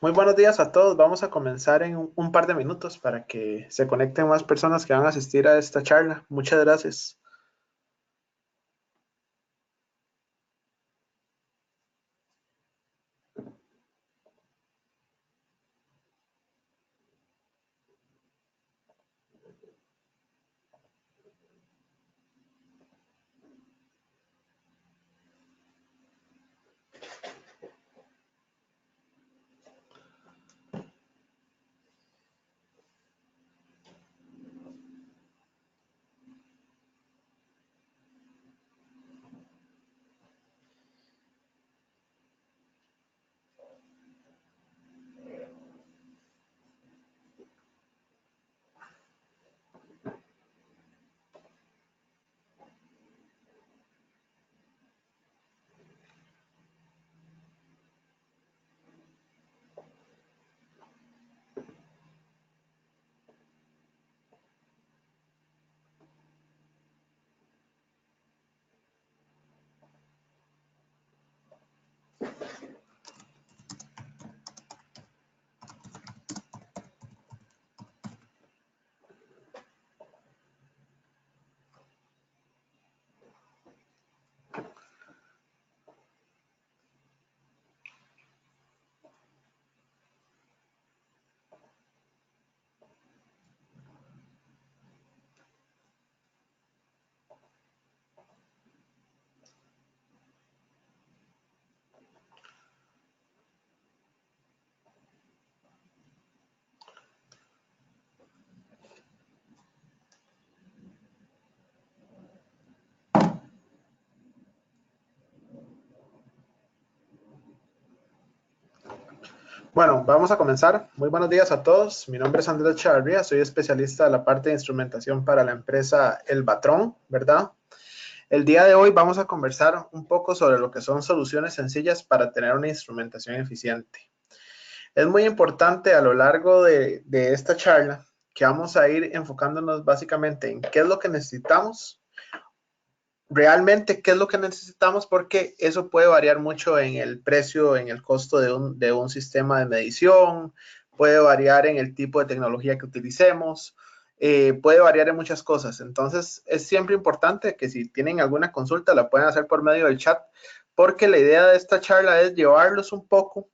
Muy buenos días a todos. Vamos a comenzar en un par de minutos para que se conecten más personas que van a asistir a esta charla. Muchas gracias. Bueno, vamos a comenzar. Muy buenos días a todos. Mi nombre es Andrés Chavarría. Soy especialista de la parte de instrumentación para la empresa El Batrón, ¿verdad? El día de hoy vamos a conversar un poco sobre lo que son soluciones sencillas para tener una instrumentación eficiente. Es muy importante a lo largo de esta charla que vamos a ir enfocándonos básicamente en qué es lo que necesitamos, realmente qué es lo que necesitamos, porque eso puede variar mucho en el precio, en el costo de un sistema de medición, puede variar en el tipo de tecnología que utilicemos, puede variar en muchas cosas. Entonces, es siempre importante que si tienen alguna consulta la pueden hacer por medio del chat, porque la idea de esta charla es llevarlos un poco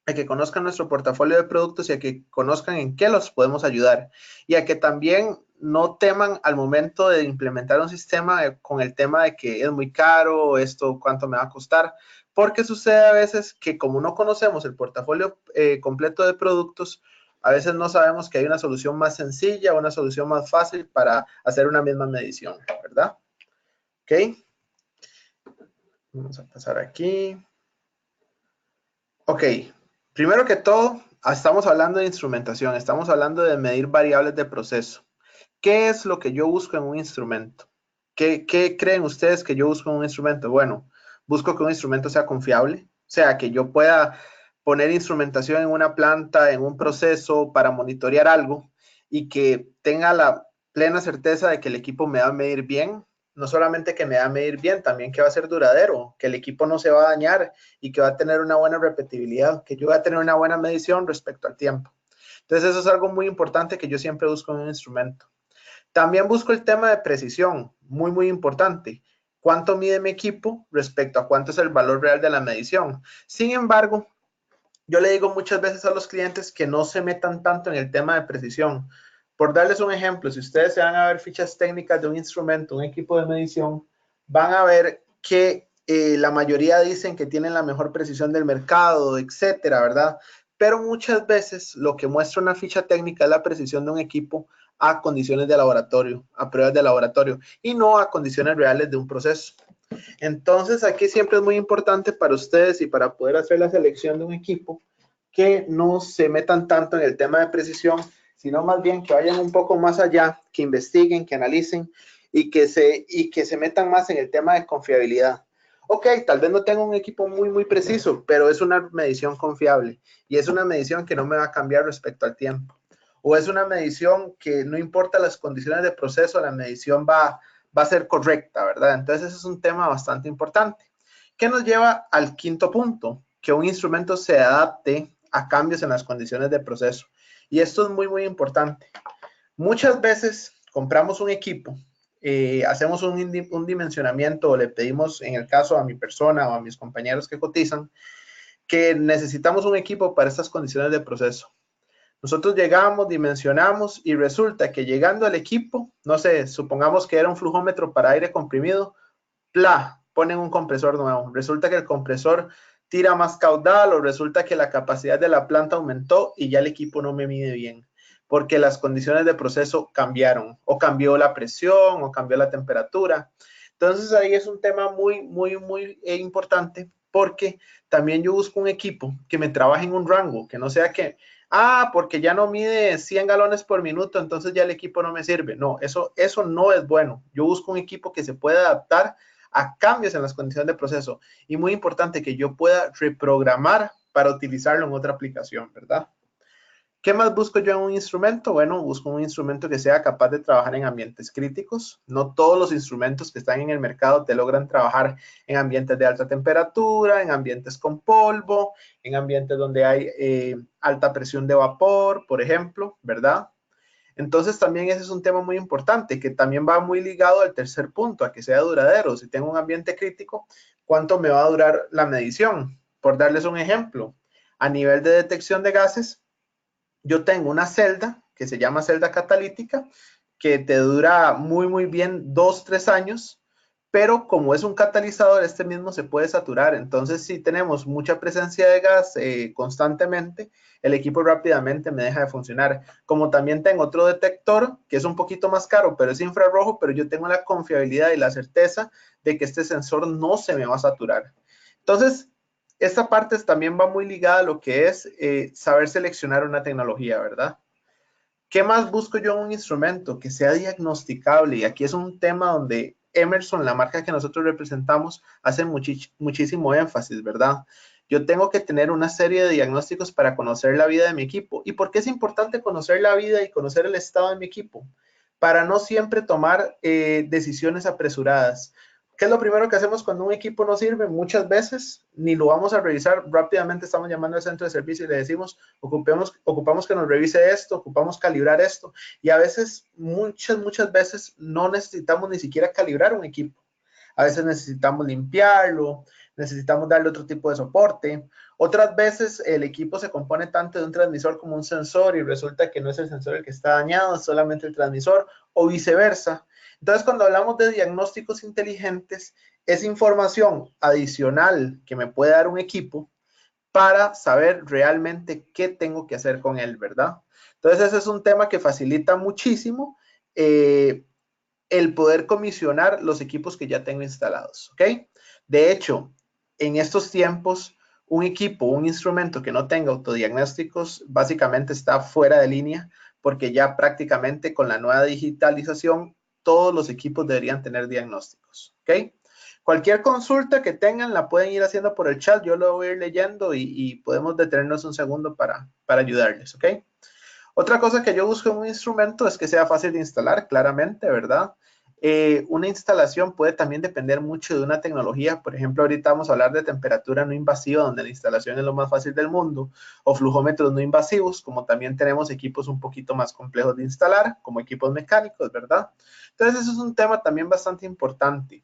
a que conozcan nuestro portafolio de productos y a que conozcan en qué los podemos ayudar y a que también no teman al momento de implementar un sistema con el tema de que es muy caro, esto cuánto me va a costar, porque sucede a veces que como no conocemos el portafolio completo de productos, a veces no sabemos que hay una solución más sencilla, una solución más fácil para hacer una misma medición, ¿verdad? Ok, vamos a pasar aquí. Ok, primero que todo, estamos hablando de instrumentación, estamos hablando de medir variables de proceso. ¿Qué es lo que yo busco en un instrumento? ¿Qué creen ustedes que yo busco en un instrumento? Bueno, busco que un instrumento sea confiable, o sea, que yo pueda poner instrumentación en una planta, en un proceso para monitorear algo y que tenga la plena certeza de que el equipo me va a medir bien. No solamente que me va a medir bien, también que va a ser duradero, que el equipo no se va a dañar y que va a tener una buena repetibilidad, que yo voy a tener una buena medición respecto al tiempo. Entonces, eso es algo muy importante que yo siempre busco en un instrumento. También busco el tema de precisión, muy importante. ¿Cuánto mide mi equipo respecto a cuánto es el valor real de la medición? Sin embargo, yo le digo muchas veces a los clientes que no se metan tanto en el tema de precisión. Por darles un ejemplo, si ustedes se van a ver fichas técnicas de un instrumento, un equipo de medición, van a ver que la mayoría dicen que tienen la mejor precisión del mercado, etcétera, ¿verdad? Pero muchas veces lo que muestra una ficha técnica es la precisión de un equipo a condiciones de laboratorio, a pruebas de laboratorio y no a condiciones reales de un proceso. Entonces, aquí siempre es muy importante para ustedes y para poder hacer la selección de un equipo que no se metan tanto en el tema de precisión, sino más bien que vayan un poco más allá, que investiguen, que analicen y que se metan más en el tema de confiabilidad. Ok, tal vez no tenga un equipo muy preciso, pero es una medición confiable y es una medición que no me va a cambiar respecto al tiempo. O es una medición que no importa las condiciones de proceso, la medición va a ser correcta, ¿verdad? Entonces, ese es un tema bastante importante. ¿Qué nos lleva al quinto punto? Que un instrumento se adapte a cambios en las condiciones de proceso. Y esto es muy, muy importante. Muchas veces compramos un equipo, hacemos un dimensionamiento o le pedimos, en el caso a mi persona o a mis compañeros que cotizan, que necesitamos un equipo para estas condiciones de proceso. Nosotros llegamos, dimensionamos y resulta que llegando al equipo, no sé, supongamos que era un flujómetro para aire comprimido, ponen un compresor nuevo. Resulta que el compresor tira más caudal o resulta que la capacidad de la planta aumentó y ya el equipo no me mide bien porque las condiciones de proceso cambiaron o cambió la presión o cambió la temperatura. Entonces ahí es un tema muy, muy, muy importante porque también yo busco un equipo que me trabaje en un rango, que no sea que, porque ya no mide 100 galones por minuto, entonces ya el equipo no me sirve. No, eso no es bueno. Yo busco un equipo que se pueda adaptar a cambios en las condiciones de proceso y muy importante que yo pueda reprogramar para utilizarlo en otra aplicación, ¿verdad? ¿Qué más busco yo en un instrumento? Bueno, busco un instrumento que sea capaz de trabajar en ambientes críticos. No todos los instrumentos que están en el mercado te logran trabajar en ambientes de alta temperatura, en ambientes con polvo, en ambientes donde hay alta presión de vapor, por ejemplo, ¿verdad? Entonces también ese es un tema muy importante que también va muy ligado al tercer punto, a que sea duradero. Si tengo un ambiente crítico, ¿cuánto me va a durar la medición? Por darles un ejemplo, a nivel de detección de gases, yo tengo una celda que se llama celda catalítica que te dura muy, muy bien 2-3 años, pero como es un catalizador, este mismo se puede saturar. Entonces, si tenemos mucha presencia de gas constantemente, el equipo rápidamente me deja de funcionar. Como también tengo otro detector, que es un poquito más caro, pero es infrarrojo, pero yo tengo la confiabilidad y la certeza de que este sensor no se me va a saturar. Entonces, esta parte también va muy ligada a lo que es saber seleccionar una tecnología, ¿verdad? ¿Qué más busco yo en un instrumento? Que sea diagnosticable. Y aquí es un tema donde Emerson, la marca que nosotros representamos, hace muchísimo énfasis, ¿verdad? Yo tengo que tener una serie de diagnósticos para conocer la vida de mi equipo. ¿Y por qué es importante conocer la vida y conocer el estado de mi equipo? Para no siempre tomar decisiones apresuradas. ¿Qué es lo primero que hacemos cuando un equipo no sirve? Muchas veces ni lo vamos a revisar, rápidamente estamos llamando al centro de servicio y le decimos, ocupamos que nos revise esto, ocupamos calibrar esto. Y a veces, muchas veces no necesitamos ni siquiera calibrar un equipo. A veces necesitamos limpiarlo, necesitamos darle otro tipo de soporte. Otras veces el equipo se compone tanto de un transmisor como un sensor y resulta que no es el sensor el que está dañado, es solamente el transmisor o viceversa. Entonces, cuando hablamos de diagnósticos inteligentes, es información adicional que me puede dar un equipo para saber realmente qué tengo que hacer con él, ¿verdad? Entonces, ese es un tema que facilita muchísimo el poder comisionar los equipos que ya tengo instalados, ¿ok? De hecho, en estos tiempos, un equipo, un instrumento que no tenga autodiagnósticos, básicamente está fuera de línea, porque ya prácticamente con la nueva digitalización, todos los equipos deberían tener diagnósticos, ¿ok? Cualquier consulta que tengan la pueden ir haciendo por el chat, yo lo voy a ir leyendo y podemos detenernos un segundo para ayudarles, ¿ok? Otra cosa que yo busco en un instrumento es que sea fácil de instalar, claramente, ¿verdad? Una instalación puede también depender mucho de una tecnología. Por ejemplo, ahorita vamos a hablar de temperatura no invasiva, donde la instalación es lo más fácil del mundo, o flujómetros no invasivos, como también tenemos equipos un poquito más complejos de instalar, como equipos mecánicos, ¿verdad? Entonces, eso es un tema también bastante importante.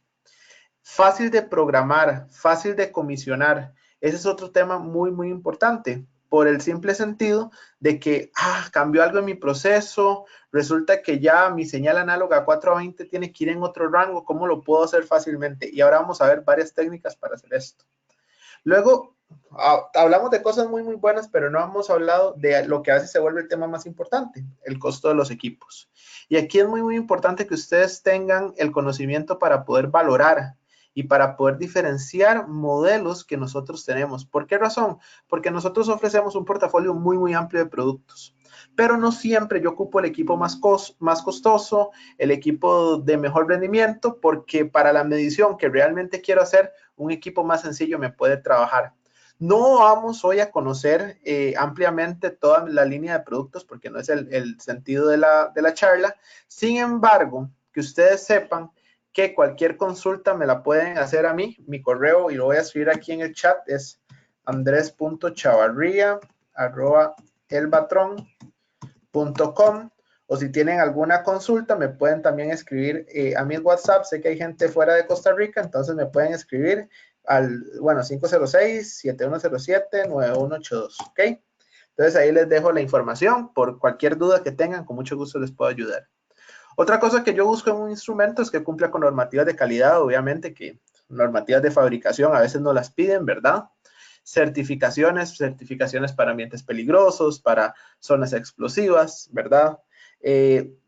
Fácil de programar, fácil de comisionar. Ese es otro tema muy, muy importante por el simple sentido de que cambió algo en mi proceso, resulta que ya mi señal análoga 420 tiene que ir en otro rango, ¿cómo lo puedo hacer fácilmente? Y ahora vamos a ver varias técnicas para hacer esto. Luego, hablamos de cosas muy, muy buenas, pero no hemos hablado de lo que a veces se vuelve el tema más importante, el costo de los equipos. Y aquí es muy, muy importante que ustedes tengan el conocimiento para poder valorar y para poder diferenciar modelos que nosotros tenemos. ¿Por qué razón? Porque nosotros ofrecemos un portafolio muy, muy amplio de productos, pero no siempre yo ocupo el equipo más costoso, el equipo de mejor rendimiento, porque para la medición que realmente quiero hacer, un equipo más sencillo me puede trabajar. No vamos hoy a conocer ampliamente toda la línea de productos porque no es el sentido de la charla. Sin embargo, que ustedes sepan que cualquier consulta me la pueden hacer a mí. Mi correo, y lo voy a escribir aquí en el chat, es andres.chavarria, elbatron.com, o si tienen alguna consulta me pueden también escribir a mi WhatsApp. Sé que hay gente fuera de Costa Rica, entonces me pueden escribir al, bueno, 506-7107-9182, ¿ok? Entonces ahí les dejo la información. Por cualquier duda que tengan, con mucho gusto les puedo ayudar. Otra cosa que yo busco en un instrumento es que cumpla con normativas de calidad, obviamente que normativas de fabricación a veces no las piden, ¿verdad? Certificaciones para ambientes peligrosos, para zonas explosivas, ¿verdad?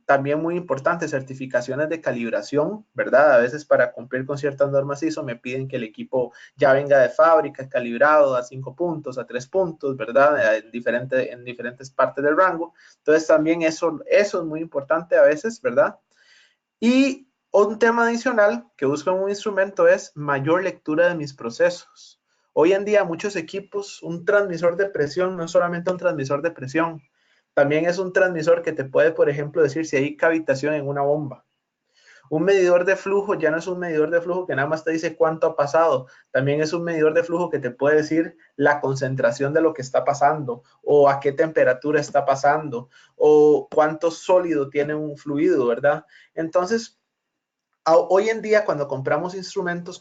También muy importante, certificaciones de calibración, ¿verdad? A veces para cumplir con ciertas normas ISO me piden que el equipo ya venga de fábrica, calibrado a 5 puntos, a 3 puntos, ¿verdad? En diferentes partes del rango. Entonces también eso es muy importante a veces, ¿verdad? Y un tema adicional que busco en un instrumento es mayor lectura de mis procesos. Hoy en día muchos equipos, un transmisor de presión no es solamente un transmisor de presión, también es un transmisor que te puede, por ejemplo, decir si hay cavitación en una bomba. Un medidor de flujo ya no es un medidor de flujo que nada más te dice cuánto ha pasado, también es un medidor de flujo que te puede decir la concentración de lo que está pasando, o a qué temperatura está pasando, o cuánto sólido tiene un fluido, ¿verdad? Entonces, hoy en día cuando compramos instrumentos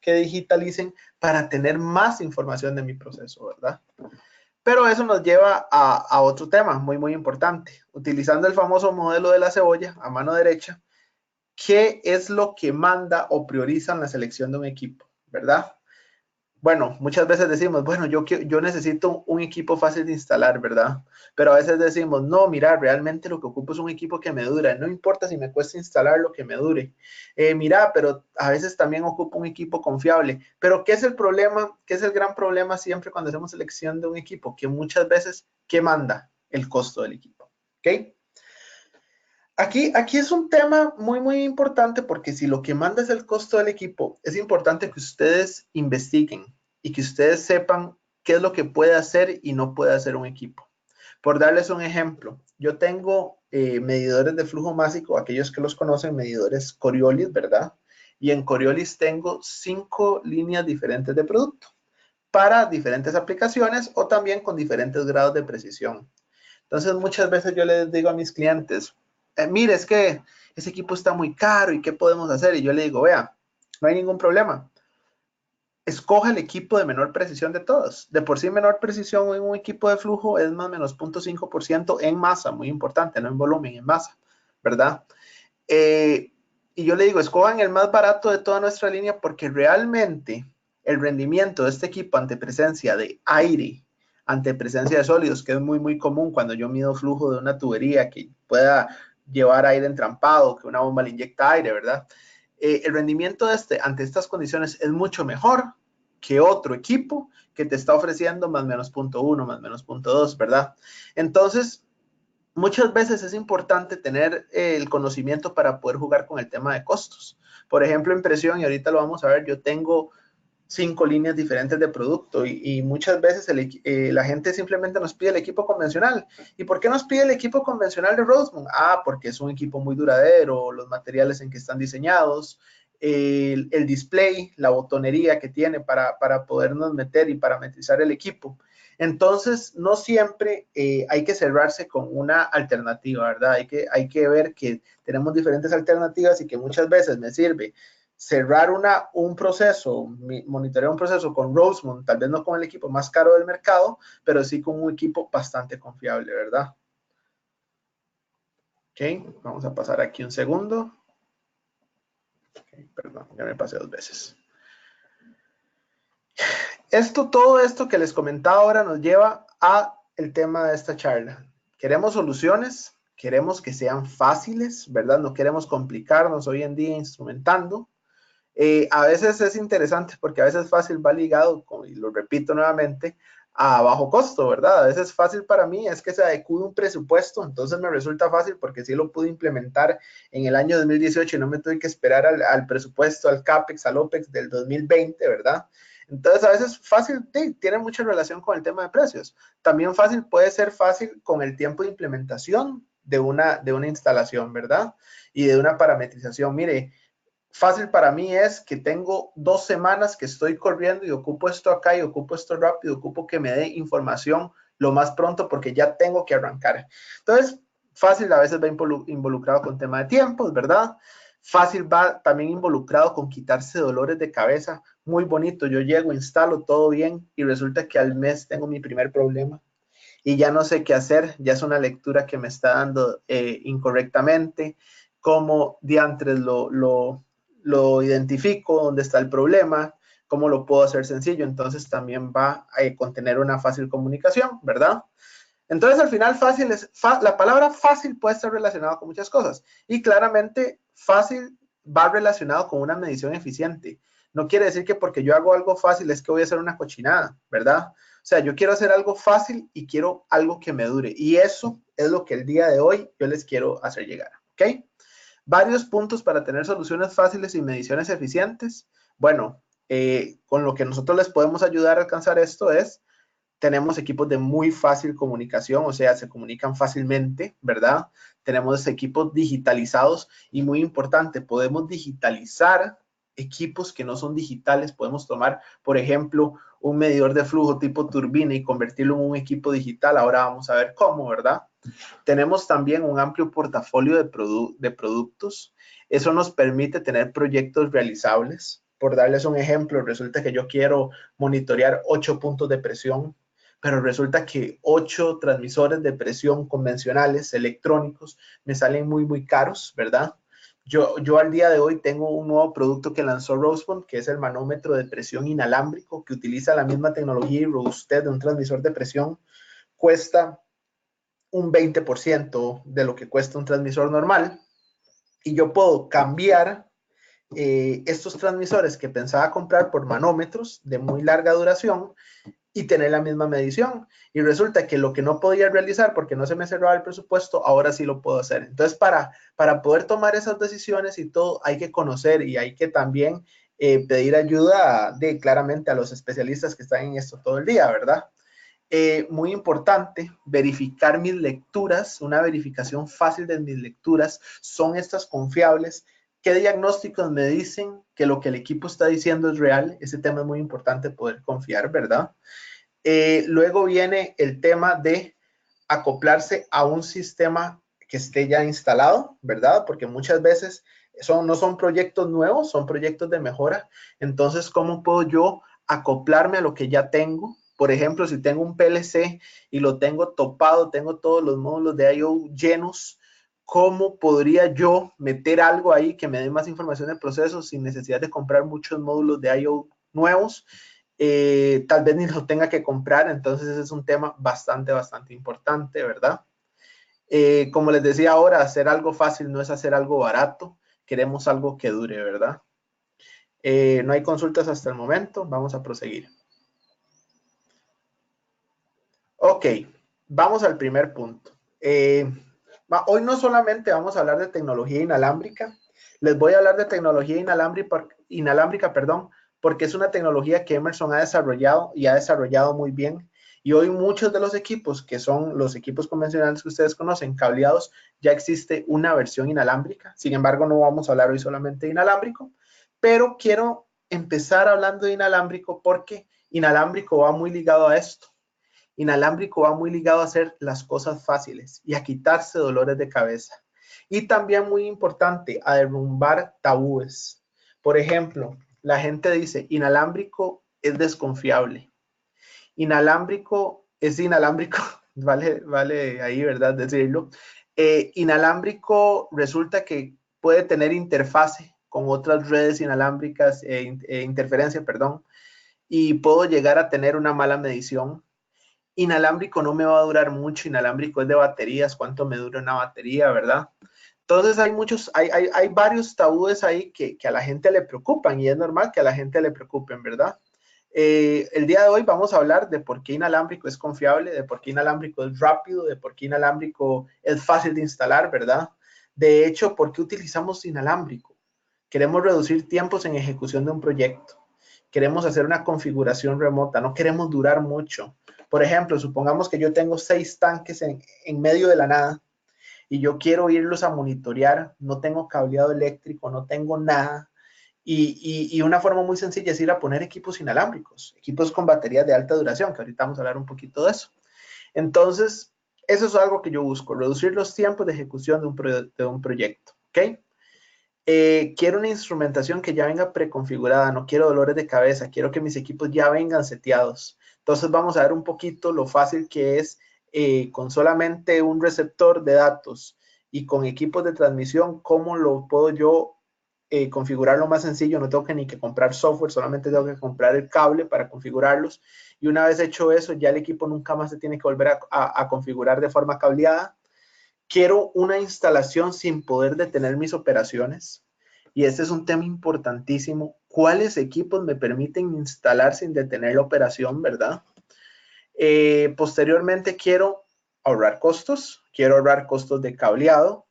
que digitalicen para tener más información de mi proceso, ¿verdad? Pero eso nos lleva a otro tema muy importante. Utilizando el famoso modelo de la cebolla a mano derecha, ¿qué es lo que manda o prioriza en la selección de un equipo? ¿Verdad? Bueno, muchas veces decimos, bueno, yo necesito un equipo fácil de instalar, ¿verdad? Pero a veces decimos, no, mira, realmente lo que ocupo es un equipo que me dure. No importa si me cuesta instalar lo que me dure. Mira, pero a veces también ocupo un equipo confiable. Pero ¿qué es el problema? ¿Qué es el gran problema siempre cuando hacemos selección de un equipo? Que muchas veces, ¿qué manda? El costo del equipo. ¿Ok? Aquí es un tema muy importante porque si lo que manda es el costo del equipo, es importante que ustedes investiguen y que ustedes sepan qué es lo que puede hacer y no puede hacer un equipo. Por darles un ejemplo, yo tengo medidores de flujo másico, aquellos que los conocen, medidores Coriolis, ¿verdad? Y en Coriolis tengo 5 líneas diferentes de producto para diferentes aplicaciones o también con diferentes grados de precisión. Entonces, muchas veces yo les digo a mis clientes, mire, es que ese equipo está muy caro y ¿qué podemos hacer? Y yo le digo, vea, no hay ningún problema. Escoja el equipo de menor precisión de todos. De por sí, menor precisión en un equipo de flujo es más o menos 0.5% en masa, muy importante, no en volumen, en masa, ¿verdad? Y yo le digo, escojan el más barato de toda nuestra línea porque realmente el rendimiento de este equipo ante presencia de aire, ante presencia de sólidos, que es muy común cuando yo mido flujo de una tubería que pueda llevar aire entrampado, que una bomba le inyecta aire, ¿verdad? El rendimiento ante estas condiciones es mucho mejor que otro equipo que te está ofreciendo más menos 0.1, más menos 0.2, ¿verdad? Entonces, muchas veces es importante tener el conocimiento para poder jugar con el tema de costos. Por ejemplo, en presión, y ahorita lo vamos a ver, yo tengo 5 líneas diferentes de producto y muchas veces la gente simplemente nos pide el equipo convencional. ¿Y por qué nos pide el equipo convencional de Rosemont? Porque es un equipo muy duradero, los materiales en que están diseñados, el display, la botonería que tiene para podernos meter y parametrizar el equipo. Entonces, no siempre hay que cerrarse con una alternativa, ¿verdad? Hay que ver que tenemos diferentes alternativas y que muchas veces me sirve cerrar un proceso, monitorear un proceso con Rosemont, tal vez no con el equipo más caro del mercado, pero sí con un equipo bastante confiable, ¿verdad? Ok, vamos a pasar aquí un segundo. Okay, perdón, ya me pasé 2 veces. Todo esto que les comentaba ahora nos lleva a el tema de esta charla. Queremos soluciones, queremos que sean fáciles, ¿verdad? No queremos complicarnos hoy en día instrumentando. A veces es interesante porque a veces fácil va ligado, y lo repito nuevamente, a bajo costo, ¿verdad? A veces fácil para mí es que se adecue un presupuesto, entonces me resulta fácil porque sí lo pude implementar en el año 2018 y no me tuve que esperar al presupuesto, al CAPEX, al OPEX del 2020, ¿verdad? Entonces, a veces fácil tiene mucha relación con el tema de precios. También fácil puede ser fácil con el tiempo de implementación de una instalación, ¿verdad? Y de una parametrización. Mire, Fácil para mí es que tengo 2 semanas que estoy corriendo y ocupo esto acá y ocupo esto rápido, ocupo que me dé información lo más pronto porque ya tengo que arrancar. Entonces, fácil a veces va involucrado con tema de tiempos, ¿verdad? Fácil va también involucrado con quitarse dolores de cabeza. Muy bonito, yo llego, instalo todo bien y resulta que al mes tengo mi primer problema y ya no sé qué hacer, ya es una lectura que me está dando incorrectamente, cómo diantres lo identifico, dónde está el problema, cómo lo puedo hacer sencillo, entonces también va a contener una fácil comunicación, ¿verdad? Entonces al final fácil la palabra fácil puede estar relacionada con muchas cosas y claramente fácil va relacionado con una medición eficiente. No quiere decir que porque yo hago algo fácil es que voy a hacer una cochinada, ¿verdad? O sea, yo quiero hacer algo fácil y quiero algo que me dure. Y eso es lo que el día de hoy yo les quiero hacer llegar, ¿ok? Varios puntos para tener soluciones fáciles y mediciones eficientes. Bueno, con lo que nosotros les podemos ayudar a alcanzar esto es tenemos equipos de muy fácil comunicación, o sea, se comunican fácilmente, ¿verdad? Tenemos equipos digitalizados y muy importante, podemos digitalizar equipos que no son digitales, podemos tomar, por ejemplo, un medidor de flujo tipo turbina y convertirlo en un equipo digital. Ahora vamos a ver cómo, ¿verdad? Tenemos también un amplio portafolio de productos. Eso nos permite tener proyectos realizables. Por darles un ejemplo, resulta que yo quiero monitorear 8 puntos de presión, pero resulta que 8 transmisores de presión convencionales, electrónicos, me salen muy caros, ¿verdad? Yo al día de hoy tengo un nuevo producto que lanzó Rosemont, que es el manómetro de presión inalámbrico, que utiliza la misma tecnología y robustez de un transmisor de presión. Cuesta un 20% de lo que cuesta un transmisor normal y yo puedo cambiar estos transmisores que pensaba comprar por manómetros de muy larga duración y tener la misma medición. Y resulta que lo que no podía realizar porque no se me cerraba el presupuesto, ahora sí lo puedo hacer. Entonces, para poder tomar esas decisiones y todo, hay que conocer y hay que también pedir ayuda claramente a los especialistas que están en esto todo el día, ¿verdad? Muy importante, verificar mis lecturas, una verificación fácil de mis lecturas, ¿son estas confiables? ¿Qué diagnósticos me dicen que lo que el equipo está diciendo es real? Ese tema es muy importante poder confiar, ¿verdad? Luego viene el tema de acoplarse a un sistema que esté ya instalado, ¿verdad? Porque muchas veces no son proyectos nuevos, son proyectos de mejora. Entonces, ¿cómo puedo yo acoplarme a lo que ya tengo? Por ejemplo, si tengo un PLC y lo tengo topado, tengo todos los módulos de I/O llenos, ¿cómo podría yo meter algo ahí que me dé más información del proceso sin necesidad de comprar muchos módulos de I/O nuevos? Tal vez ni lo tenga que comprar, entonces ese es un tema bastante importante, ¿verdad? Como les decía ahora, hacer algo fácil no es hacer algo barato, queremos algo que dure, ¿verdad? No hay consultas hasta el momento, vamos a proseguir. Ok, vamos al primer punto. Hoy no solamente vamos a hablar de tecnología inalámbrica, les voy a hablar de tecnología inalámbrica, perdón, porque es una tecnología que Emerson ha desarrollado y ha desarrollado muy bien. Y hoy muchos de los equipos, que son los equipos convencionales que ustedes conocen, cableados, ya existe una versión inalámbrica. Sin embargo, no vamos a hablar hoy solamente de inalámbrico, pero quiero empezar hablando de inalámbrico porque inalámbrico va muy ligado a esto. Inalámbrico va muy ligado a hacer las cosas fáciles y a quitarse dolores de cabeza. Y también muy importante, a derrumbar tabúes. Por ejemplo, la gente dice, inalámbrico es desconfiable. Inalámbrico es inalámbrico, vale ahí, ¿verdad? Decirlo. Inalámbrico resulta que puede tener interfase con otras redes inalámbricas, interferencia, perdón, y puedo llegar a tener una mala medición. Inalámbrico no me va a durar mucho, inalámbrico es de baterías, cuánto me dura una batería, ¿verdad? Entonces hay varios tabúes ahí que a la gente le preocupan y es normal que a la gente le preocupen, ¿verdad? El día de hoy vamos a hablar de por qué inalámbrico es confiable, de por qué inalámbrico es rápido, de por qué inalámbrico es fácil de instalar, ¿verdad? De hecho, ¿por qué utilizamos inalámbrico? Queremos reducir tiempos en ejecución de un proyecto. Queremos hacer una configuración remota, no queremos durar mucho. Por ejemplo, supongamos que yo tengo 6 tanques en medio de la nada y yo quiero irlos a monitorear, no tengo cableado eléctrico, no tengo nada. Y una forma muy sencilla es ir a poner equipos inalámbricos, equipos con baterías de alta duración, que ahorita vamos a hablar un poquito de eso. Entonces, eso es algo que yo busco, reducir los tiempos de ejecución de un proyecto, ¿ok? Quiero una instrumentación que ya venga preconfigurada, no quiero dolores de cabeza, quiero que mis equipos ya vengan seteados. Entonces vamos a ver un poquito lo fácil que es con solamente un receptor de datos y con equipos de transmisión, cómo lo puedo yo configurar lo más sencillo. No tengo que ni que comprar software, solamente tengo que comprar el cable para configurarlos. Y una vez hecho eso, ya el equipo nunca más se tiene que volver a configurar de forma cableada. Quiero una instalación sin poder detener mis operaciones. Y este es un tema importantísimo. ¿Cuáles equipos me permiten instalar sin detener la operación, verdad? Posteriormente quiero ahorrar costos de cableado,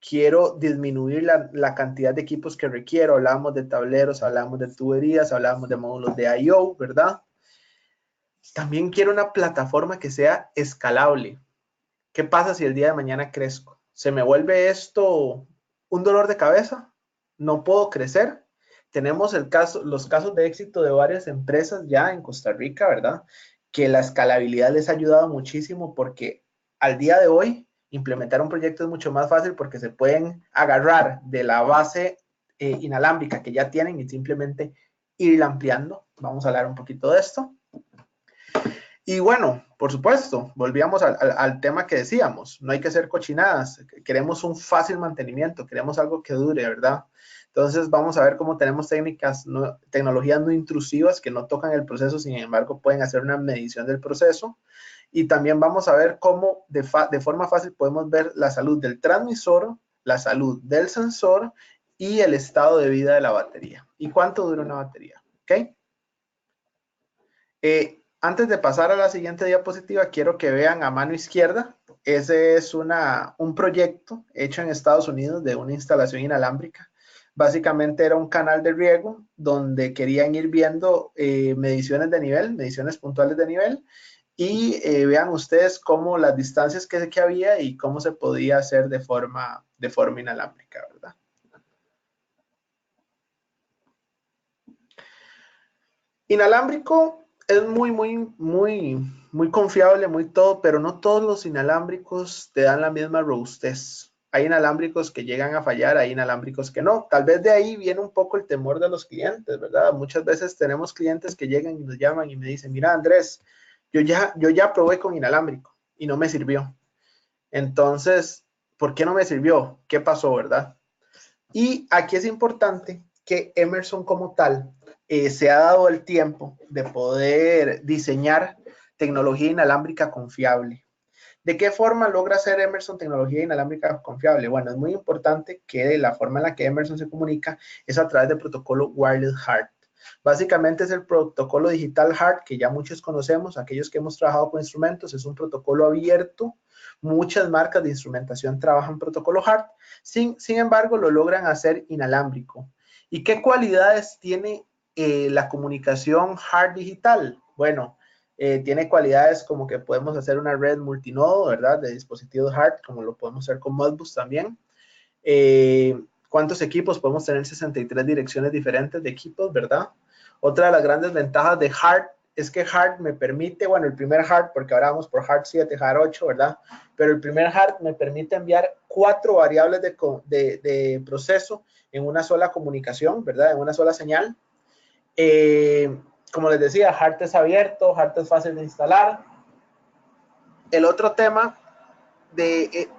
quiero disminuir la cantidad de equipos que requiero. Hablamos de tableros, hablamos de tuberías, hablamos de módulos de I/O, ¿verdad? También quiero una plataforma que sea escalable. ¿Qué pasa si el día de mañana crezco? ¿Se me vuelve esto un dolor de cabeza? ¿No puedo crecer? Tenemos los casos de éxito de varias empresas ya en Costa Rica, ¿verdad? Que la escalabilidad les ha ayudado muchísimo porque al día de hoy implementar un proyecto es mucho más fácil porque se pueden agarrar de la base inalámbrica que ya tienen y simplemente ir ampliando. Vamos a hablar un poquito de esto. Y bueno, por supuesto, volvíamos al tema que decíamos, no hay que hacer cochinadas, queremos un fácil mantenimiento, queremos algo que dure, ¿verdad? Entonces vamos a ver cómo tenemos tecnologías no intrusivas que no tocan el proceso, sin embargo pueden hacer una medición del proceso. Y también vamos a ver cómo de forma fácil podemos ver la salud del transmisor, la salud del sensor y el estado de vida de la batería. ¿Y cuánto dura una batería? ¿Ok? Antes de pasar a la siguiente diapositiva, quiero que vean a mano izquierda. Ese es un proyecto hecho en Estados Unidos de una instalación inalámbrica. Básicamente era un canal de riego donde querían ir viendo mediciones de nivel, mediciones puntuales de nivel, y vean ustedes cómo las distancias que había y cómo se podía hacer de forma inalámbrica, ¿verdad? Inalámbrico es muy confiable, muy todo, pero no todos los inalámbricos te dan la misma robustez. Hay inalámbricos que llegan a fallar, hay inalámbricos que no. Tal vez de ahí viene un poco el temor de los clientes, ¿verdad? Muchas veces tenemos clientes que llegan y nos llaman y me dicen, mira, Andrés, yo ya probé con inalámbrico y no me sirvió. Entonces, ¿por qué no me sirvió? ¿Qué pasó, verdad? Y aquí es importante que Emerson como tal se ha dado el tiempo de poder diseñar tecnología inalámbrica confiable. ¿De qué forma logra hacer Emerson tecnología inalámbrica confiable? Bueno, es muy importante que la forma en la que Emerson se comunica es a través del protocolo Wireless HART. Básicamente es el protocolo digital HART que ya muchos conocemos, aquellos que hemos trabajado con instrumentos, es un protocolo abierto. Muchas marcas de instrumentación trabajan protocolo HART, sin embargo lo logran hacer inalámbrico. ¿Y qué cualidades tiene la comunicación HART digital? Bueno, tiene cualidades como que podemos hacer una red multinodo, ¿verdad? De dispositivos HART, como lo podemos hacer con Modbus también. ¿Cuántos equipos? Podemos tener 63 direcciones diferentes de equipos, ¿verdad? Otra de las grandes ventajas de HART es que HART me permite, bueno, el primer HART, porque ahora vamos por HART 7, HART 8, ¿verdad? Pero el primer HART me permite enviar 4 variables de proceso en una sola comunicación, ¿verdad? En una sola señal. Como les decía, HART es abierto, HART es fácil de instalar. El otro tema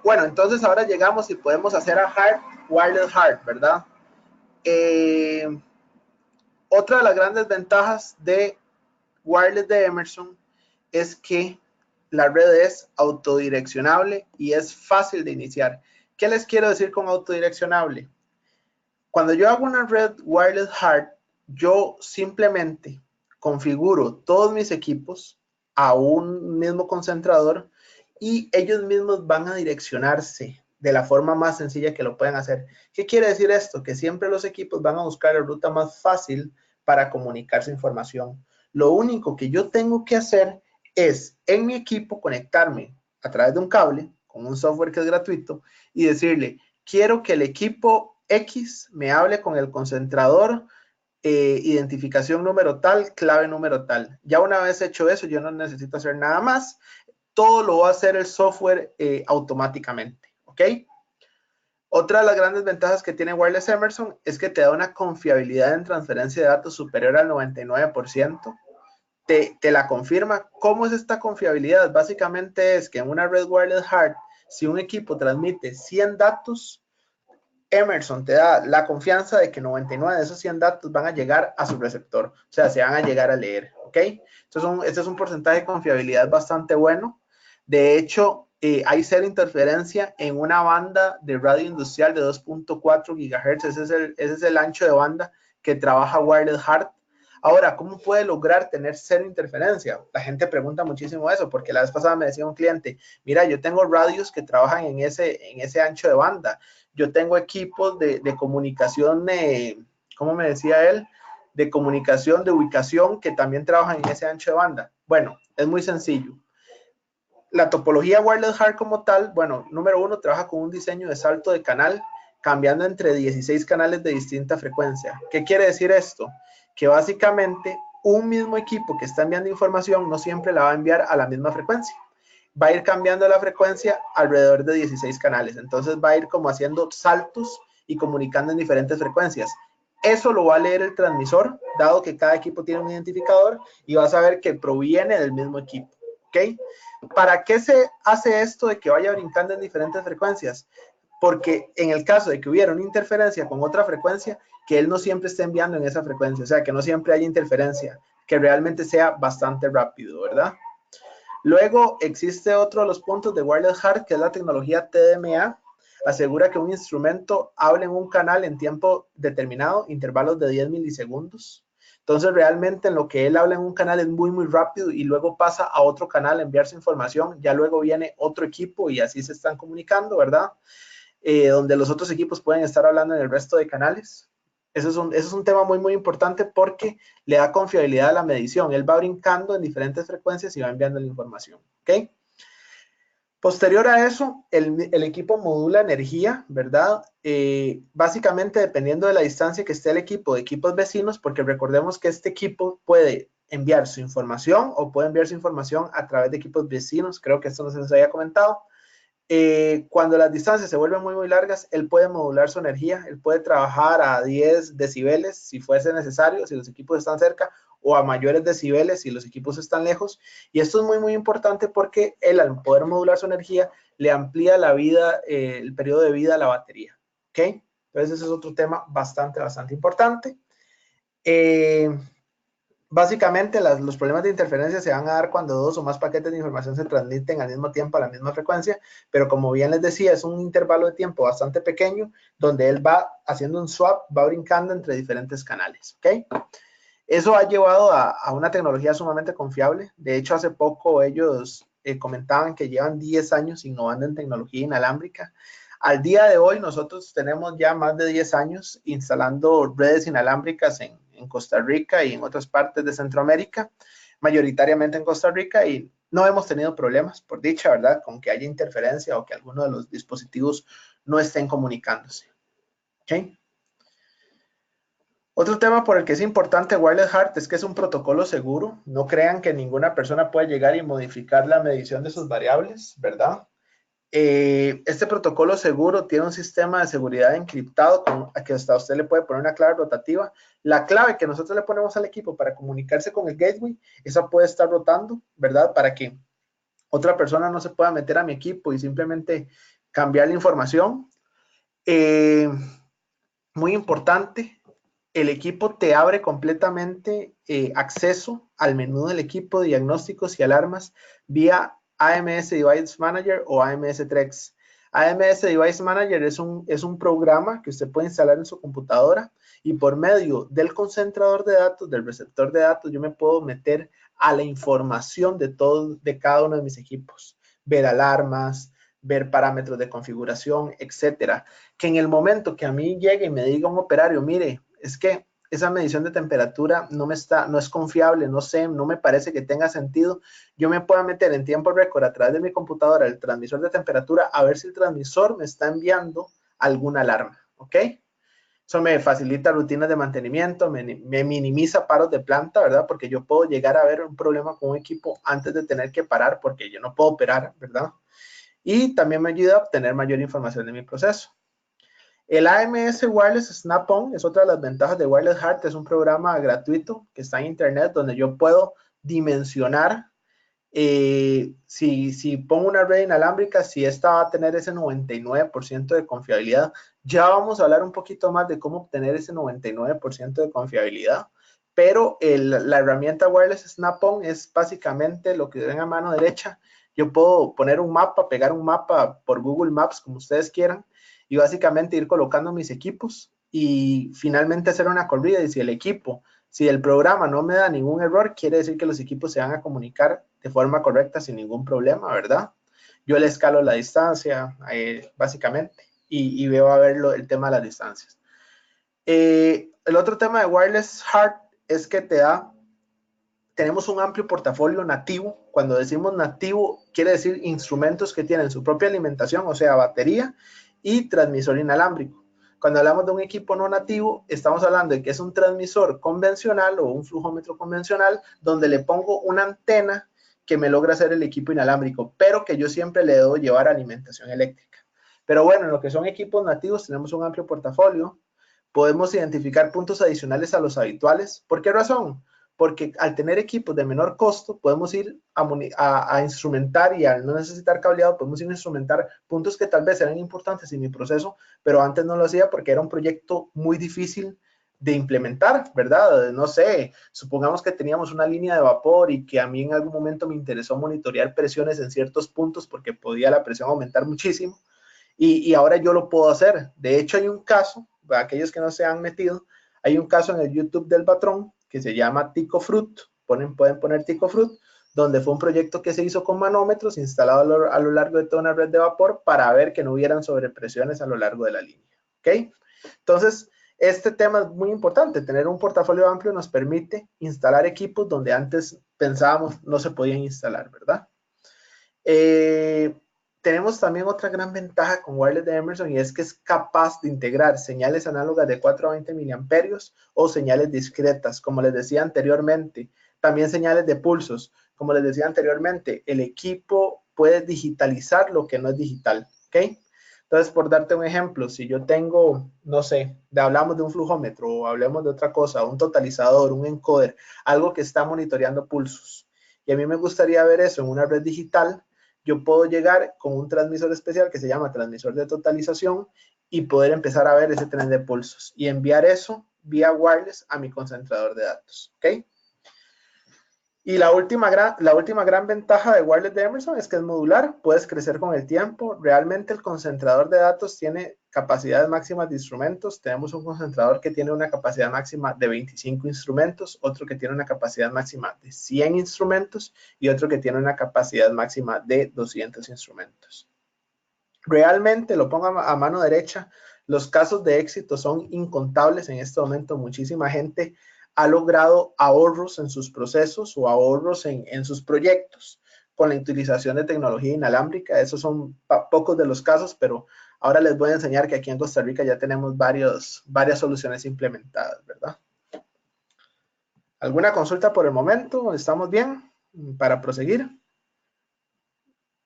bueno, entonces ahora llegamos y podemos hacer a HART, Wireless HART, ¿verdad? Otra de las grandes ventajas de Wireless de Emerson es que la red es autodireccionable y es fácil de iniciar. ¿Qué les quiero decir con autodireccionable? Cuando yo hago una red Wireless HART, yo simplemente configuro todos mis equipos a un mismo concentrador y ellos mismos van a direccionarse de la forma más sencilla que lo pueden hacer. ¿Qué quiere decir esto? Que siempre los equipos van a buscar la ruta más fácil para comunicar su información. Lo único que yo tengo que hacer es en mi equipo conectarme a través de un cable con un software que es gratuito y decirle, quiero que el equipo X me hable con el concentrador, identificación número tal, clave número tal. Ya una vez hecho eso, yo no necesito hacer nada más. Todo lo va a hacer el software automáticamente, ¿ok? Otra de las grandes ventajas que tiene Wireless Emerson es que te da una confiabilidad en transferencia de datos superior al 99%. Te la confirma. ¿Cómo es esta confiabilidad? Básicamente es que en una red wireless hard, si un equipo transmite 100 datos, Emerson te da la confianza de que 99 de esos 100 datos van a llegar a su receptor, o sea, se van a llegar a leer, ¿ok? Este es un porcentaje de confiabilidad bastante bueno. De hecho, hay cero interferencia en una banda de radio industrial de 2.4 GHz. Ese es el ancho de banda que trabaja Wireless Hard. Ahora, ¿cómo puede lograr tener cero interferencia? La gente pregunta muchísimo eso, porque la vez pasada me decía un cliente, mira, yo tengo radios que trabajan en ese ancho de banda. Yo tengo equipos de comunicación, ¿cómo me decía él? De comunicación, de ubicación, que también trabajan en ese ancho de banda. Bueno, es muy sencillo. La topología Wireless Hard como tal, bueno, número uno, trabaja con un diseño de salto de canal, cambiando entre 16 canales de distinta frecuencia. ¿Qué quiere decir esto? Que básicamente un mismo equipo que está enviando información no siempre la va a enviar a la misma frecuencia. Va a ir cambiando la frecuencia alrededor de 16 canales. Entonces va a ir como haciendo saltos y comunicando en diferentes frecuencias. Eso lo va a leer el transmisor, dado que cada equipo tiene un identificador y va a saber que proviene del mismo equipo. ¿Ok? ¿Para qué se hace esto de que vaya brincando en diferentes frecuencias? Porque en el caso de que hubiera una interferencia con otra frecuencia, que él no siempre esté enviando en esa frecuencia, o sea, que no siempre haya interferencia, que realmente sea bastante rápido, ¿verdad? Luego existe otro de los puntos de Wireless Hard, que es la tecnología TDMA. Asegura que un instrumento hable en un canal en tiempo determinado, intervalos de 10 milisegundos. Entonces, realmente en lo que él habla en un canal es muy, muy rápido y luego pasa a otro canal a enviar su información. Ya luego viene otro equipo y así se están comunicando, ¿verdad? Donde los otros equipos pueden estar hablando en el resto de canales. Eso es un tema muy, muy importante porque le da confiabilidad a la medición. Él va brincando en diferentes frecuencias y va enviando la información. ¿Ok? Posterior a eso, el equipo modula energía, ¿verdad? Básicamente dependiendo de la distancia que esté el equipo de equipos vecinos, porque recordemos que este equipo puede enviar su información o puede enviar su información a través de equipos vecinos. Creo que esto no se les había comentado. Cuando las distancias se vuelven muy, muy largas, él puede modular su energía, él puede trabajar a 10 decibeles si fuese necesario, si los equipos están cerca, o a mayores decibeles si los equipos están lejos. Y esto es muy, muy importante porque él, al poder modular su energía, le amplía la vida, el periodo de vida a la batería. ¿Ok? Entonces, ese es otro tema bastante, bastante importante. Básicamente, los problemas de interferencia se van a dar cuando dos o más paquetes de información se transmiten al mismo tiempo a la misma frecuencia, pero como bien les decía, es un intervalo de tiempo bastante pequeño donde él va haciendo un swap, va brincando entre diferentes canales, ¿ok? Eso ha llevado a una tecnología sumamente confiable. De hecho, hace poco ellos comentaban que llevan 10 años innovando en tecnología inalámbrica. Al día de hoy, nosotros tenemos ya más de 10 años instalando redes inalámbricas en Costa Rica y en otras partes de Centroamérica, mayoritariamente en Costa Rica, y no hemos tenido problemas, por dicha, ¿verdad?, con que haya interferencia o que alguno de los dispositivos no estén comunicándose. ¿Ok? Otro tema por el que es importante Wireless Hard es que es un protocolo seguro. No crean que ninguna persona puede llegar y modificar la medición de sus variables, ¿verdad? Este protocolo seguro tiene un sistema de seguridad encriptado a que hasta usted le puede poner una clave rotativa. La clave que nosotros le ponemos al equipo para comunicarse con el gateway, esa puede estar rotando, ¿verdad? Para que otra persona no se pueda meter a mi equipo y simplemente cambiar la información. Muy importante, el equipo te abre completamente acceso al menú del equipo de diagnósticos y alarmas vía AMS Device Manager o AMS Trex. AMS Device Manager es un programa que usted puede instalar en su computadora y por medio del concentrador de datos, del receptor de datos, yo me puedo meter a la información de cada uno de mis equipos, ver alarmas, ver parámetros de configuración, etcétera. Que en el momento que a mí llegue y me diga un operario, mire, es que esa medición de temperatura no es confiable, no sé, no me parece que tenga sentido, yo me puedo meter en tiempo récord a través de mi computadora el transmisor de temperatura a ver si el transmisor me está enviando alguna alarma, ¿ok? Eso me facilita rutinas de mantenimiento, me minimiza paros de planta, ¿verdad? Porque yo puedo llegar a ver un problema con un equipo antes de tener que parar porque yo no puedo operar, ¿verdad? Y también me ayuda a obtener mayor información de mi proceso. El AMS Wireless Snap-on es otra de las ventajas de Wireless Heart. Es un programa gratuito que está en internet donde yo puedo dimensionar si pongo una red inalámbrica, si esta va a tener ese 99% de confiabilidad. Ya vamos a hablar un poquito más de cómo obtener ese 99% de confiabilidad, pero la herramienta Wireless Snap-on es básicamente lo que ven a mano derecha. Yo puedo poner un mapa, pegar un mapa por Google Maps, como ustedes quieran, y básicamente ir colocando mis equipos y finalmente hacer una corrida. Y si el programa no me da ningún error, quiere decir que los equipos se van a comunicar de forma correcta sin ningún problema, ¿verdad? Yo le escalo la distancia, básicamente, y veo a ver el tema de las distancias. El otro tema de Wireless Heart es que tenemos un amplio portafolio nativo. Cuando decimos nativo, quiere decir instrumentos que tienen su propia alimentación, o sea, batería y transmisor inalámbrico. Cuando hablamos de un equipo no nativo, estamos hablando de que es un transmisor convencional o un flujómetro convencional donde le pongo una antena que me logra hacer el equipo inalámbrico, pero que yo siempre le debo llevar alimentación eléctrica. Pero bueno, en lo que son equipos nativos tenemos un amplio portafolio. Podemos identificar puntos adicionales a los habituales. ¿Por qué razón? Porque al tener equipos de menor costo, podemos ir a instrumentar y al no necesitar cableado, podemos ir a instrumentar puntos que tal vez eran importantes en mi proceso, pero antes no lo hacía porque era un proyecto muy difícil de implementar, ¿verdad? No sé, supongamos que teníamos una línea de vapor y que a mí en algún momento me interesó monitorear presiones en ciertos puntos porque podía la presión aumentar muchísimo y ahora yo lo puedo hacer. De hecho, hay un caso, para aquellos que no se han metido, hay un caso en el YouTube del patrón que se llama TicoFruit, pueden poner TicoFruit, donde fue un proyecto que se hizo con manómetros instalado a lo largo de toda una red de vapor para ver que no hubieran sobrepresiones a lo largo de la línea. ¿Ok? Entonces, este tema es muy importante. Tener un portafolio amplio nos permite instalar equipos donde antes pensábamos no se podían instalar, ¿verdad? Tenemos también otra gran ventaja con Wireless de Emerson y es que es capaz de integrar señales análogas de 4 a 20 miliamperios o señales discretas, como les decía anteriormente. También señales de pulsos. Como les decía anteriormente, el equipo puede digitalizar lo que no es digital. ¿Ok? Entonces, por darte un ejemplo, si yo tengo, no sé, hablamos de un flujómetro o hablemos de otra cosa, un totalizador, un encoder, algo que está monitoreando pulsos. Y a mí me gustaría ver eso en una red digital. Yo puedo llegar con un transmisor especial que se llama transmisor de totalización y poder empezar a ver ese tren de pulsos y enviar eso vía wireless a mi concentrador de datos. ¿Ok? Y la última gran ventaja de Wireless de Emerson es que es modular, puedes crecer con el tiempo. Realmente el concentrador de datos tiene capacidades máximas de instrumentos. Tenemos un concentrador que tiene una capacidad máxima de 25 instrumentos, otro que tiene una capacidad máxima de 100 instrumentos y otro que tiene una capacidad máxima de 200 instrumentos. Realmente, lo pongo a mano derecha, los casos de éxito son incontables en este momento. Muchísima gente ha logrado ahorros en sus procesos o ahorros en sus proyectos con la utilización de tecnología inalámbrica. Esos son pocos de los casos, pero ahora les voy a enseñar que aquí en Costa Rica ya tenemos varias soluciones implementadas, ¿verdad? ¿Alguna consulta por el momento? ¿Estamos bien para proseguir?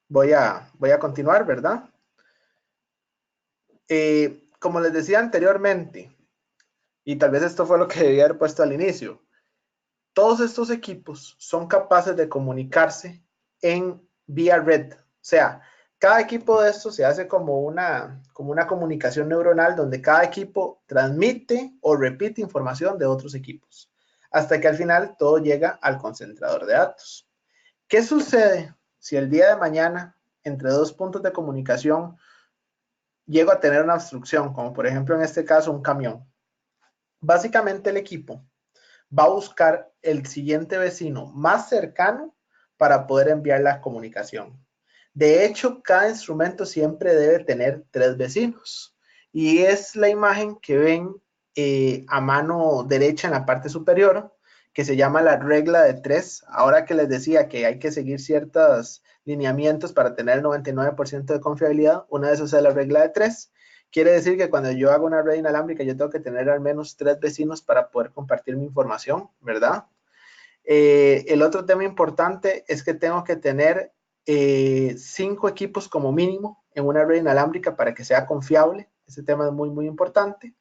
Voy a continuar, ¿verdad? Como les decía anteriormente, y tal vez esto fue lo que debía haber puesto al inicio, todos estos equipos son capaces de comunicarse en vía red. O sea, cada equipo de estos se hace como una comunicación neuronal donde cada equipo transmite o repite información de otros equipos, hasta que al final todo llega al concentrador de datos. ¿Qué sucede si el día de mañana, entre dos puntos de comunicación, llego a tener una obstrucción, como por ejemplo en este caso un camión? Básicamente el equipo va a buscar el siguiente vecino más cercano para poder enviar la comunicación. De hecho, cada instrumento siempre debe tener 3 vecinos y es la imagen que ven a mano derecha en la parte superior, que se llama la regla de 3. Ahora que les decía que hay que seguir ciertos lineamientos para tener el 99% de confiabilidad, una de esas es la regla de 3, quiere decir que cuando yo hago una red inalámbrica, yo tengo que tener al menos 3 vecinos para poder compartir mi información, ¿verdad? El otro tema importante es que tengo que tener 5 equipos como mínimo en una red inalámbrica para que sea confiable. Ese tema es muy, muy importante.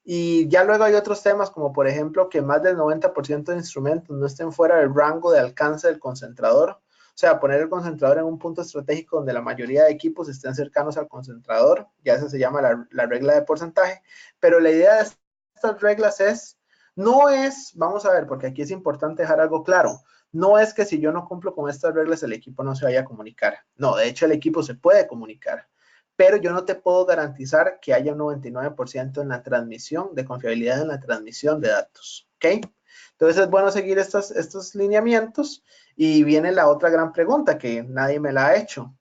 Y ya luego hay otros temas como por ejemplo que más del 90% de instrumentos no estén fuera del rango de alcance del concentrador. O sea, poner el concentrador en un punto estratégico donde la mayoría de equipos estén cercanos al concentrador. Ya eso se llama la regla de porcentaje. Pero la idea de estas reglas no es, vamos a ver, porque aquí es importante dejar algo claro. No es que si yo no cumplo con estas reglas el equipo no se vaya a comunicar. No, de hecho el equipo se puede comunicar, pero yo no te puedo garantizar que haya un 99% en la transmisión, de confiabilidad en la transmisión de datos, ¿ok? Entonces es bueno seguir estos lineamientos y viene la otra gran pregunta que nadie me la ha hecho.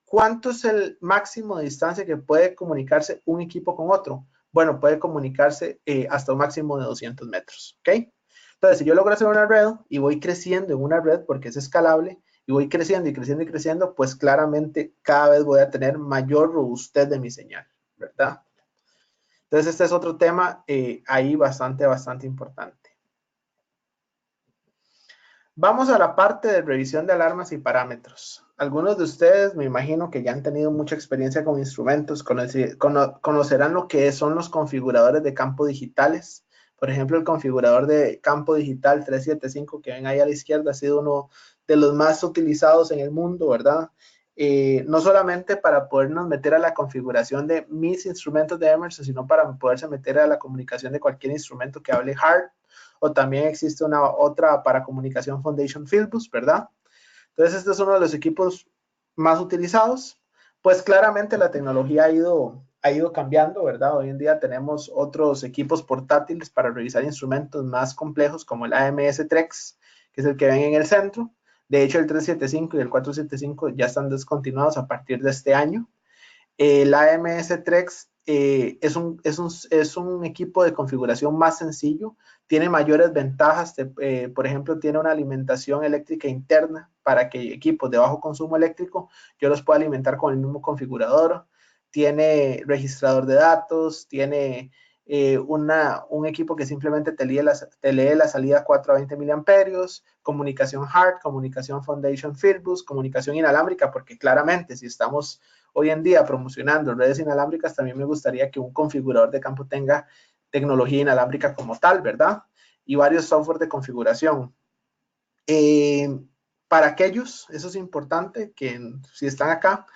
¿Cuánto es el máximo de distancia que puede comunicarse un equipo con otro? Bueno, puede comunicarse hasta un máximo de 200 metros, ¿ok? Entonces, si yo logro hacer una red y voy creciendo en una red porque es escalable, y voy creciendo y creciendo y creciendo, pues claramente cada vez voy a tener mayor robustez de mi señal, ¿verdad? Entonces, este es otro tema ahí bastante importante. Vamos a la parte de revisión de alarmas y parámetros. Algunos de ustedes me imagino que ya han tenido mucha experiencia con instrumentos, conocerán lo que son los configuradores de campo digitales. Por ejemplo, el configurador de campo digital 375 que ven ahí a la izquierda ha sido uno de los más utilizados en el mundo, ¿verdad? No solamente para podernos meter a la configuración de mis instrumentos de Emerson, sino para poderse meter a la comunicación de cualquier instrumento que hable hard, o también existe otra para comunicación Foundation Fieldbus, ¿verdad? Entonces, este es uno de los equipos más utilizados. Pues claramente la tecnología ha ido cambiando, ¿verdad? Hoy en día tenemos otros equipos portátiles para revisar instrumentos más complejos como el AMS TREX, que es el que ven en el centro. De hecho, el 375 y el 475 ya están descontinuados a partir de este año. El AMS TREX es un equipo de configuración más sencillo, tiene mayores ventajas, por ejemplo, tiene una alimentación eléctrica interna para que equipos de bajo consumo eléctrico yo los pueda alimentar con el mismo configurador, tiene registrador de datos, tiene un equipo que simplemente te lee la salida 4 a 20 miliamperios, comunicación hard, comunicación Foundation Fieldbus, comunicación inalámbrica, porque claramente si estamos hoy en día promocionando redes inalámbricas, también me gustaría que un configurador de campo tenga tecnología inalámbrica como tal, ¿verdad? Y varios software de configuración. Para aquellos, eso es importante, que si están acá,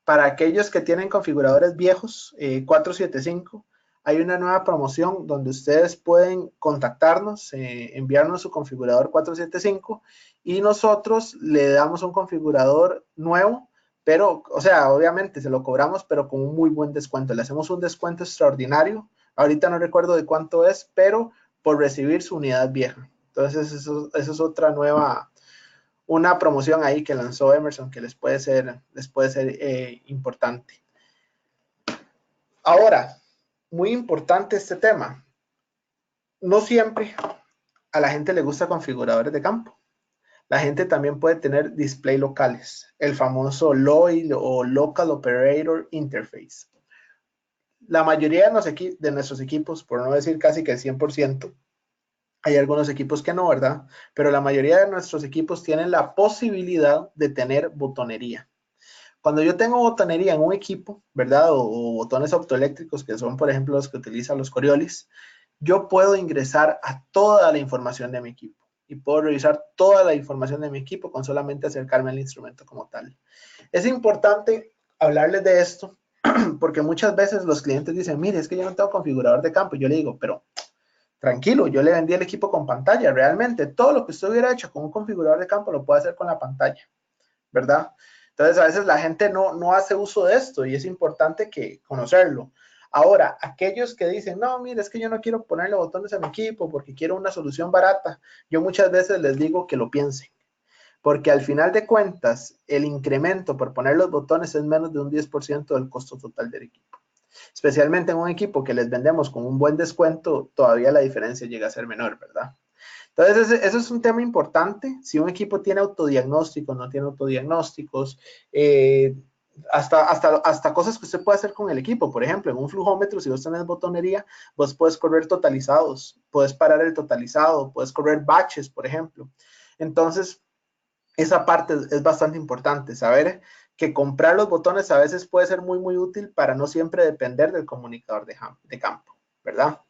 para aquellos que tienen configuradores viejos, 475, hay una nueva promoción donde ustedes pueden contactarnos, enviarnos su configurador 475 y nosotros le damos un configurador nuevo, pero, o sea, obviamente se lo cobramos, pero con un muy buen descuento. Le hacemos un descuento extraordinario. Ahorita no recuerdo de cuánto es, pero por recibir su unidad vieja. Entonces, eso es otra nueva, una promoción ahí que lanzó Emerson que les puede ser importante. Ahora, muy importante este tema. No siempre a la gente le gusta configuradores de campo. La gente también puede tener display locales, el famoso LOI o Local Operator Interface. La mayoría de nuestros equipos, por no decir casi que el 100%, hay algunos equipos que no, ¿verdad? Pero la mayoría de nuestros equipos tienen la posibilidad de tener botonería. Cuando yo tengo botonería en un equipo, ¿verdad? O botones optoeléctricos, que son, por ejemplo, los que utilizan los Coriolis, yo puedo ingresar a toda la información de mi equipo y puedo revisar toda la información de mi equipo con solamente acercarme al instrumento como tal. Es importante hablarles de esto porque muchas veces los clientes dicen, mire, es que yo no tengo configurador de campo. Y yo le digo, pero tranquilo, yo le vendí el equipo con pantalla. Realmente todo lo que usted hubiera hecho con un configurador de campo lo puede hacer con la pantalla, ¿verdad? Entonces, a veces la gente no hace uso de esto y es importante que conocerlo. Ahora, aquellos que dicen, no, mire, es que yo no quiero ponerle botones a mi equipo porque quiero una solución barata, yo muchas veces les digo que lo piensen, porque al final de cuentas, el incremento por poner los botones es menos de un 10% del costo total del equipo. Especialmente en un equipo que les vendemos con un buen descuento, todavía la diferencia llega a ser menor, ¿verdad? Entonces, eso es un tema importante. Si un equipo tiene autodiagnósticos, no tiene autodiagnósticos, hasta cosas que usted puede hacer con el equipo. Por ejemplo, en un flujómetro, si vos tenés botonería, vos puedes correr totalizados, puedes parar el totalizado, puedes correr batches, por ejemplo. Entonces, esa parte es bastante importante, saber que comprar los botones a veces puede ser muy, muy útil para no siempre depender del comunicador de campo, ¿verdad?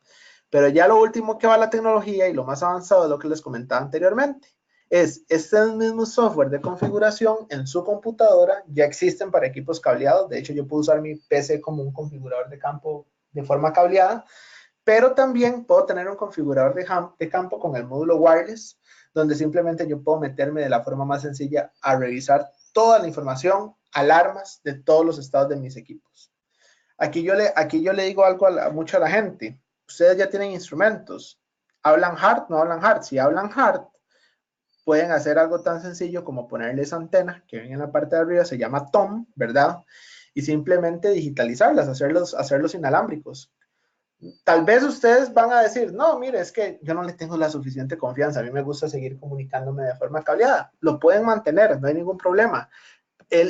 Pero ya lo último que va a la tecnología y lo más avanzado es lo que les comentaba anteriormente. Es este mismo software de configuración en su computadora, ya existen para equipos cableados. De hecho, yo puedo usar mi PC como un configurador de campo de forma cableada, pero también puedo tener un configurador de campo con el módulo wireless, donde simplemente yo puedo meterme de la forma más sencilla a revisar toda la información, alarmas de todos los estados de mis equipos. Aquí yo le digo algo mucho a la gente. Ustedes ya tienen instrumentos. ¿Hablan hard? ¿No hablan hard? Si hablan hard, pueden hacer algo tan sencillo como ponerles antena, que ven en la parte de arriba, se llama TOM, ¿verdad? Y simplemente digitalizarlas, hacerlos inalámbricos. Tal vez ustedes van a decir, no, mire, es que yo no le tengo la suficiente confianza, a mí me gusta seguir comunicándome de forma cableada. Lo pueden mantener, no hay ningún problema.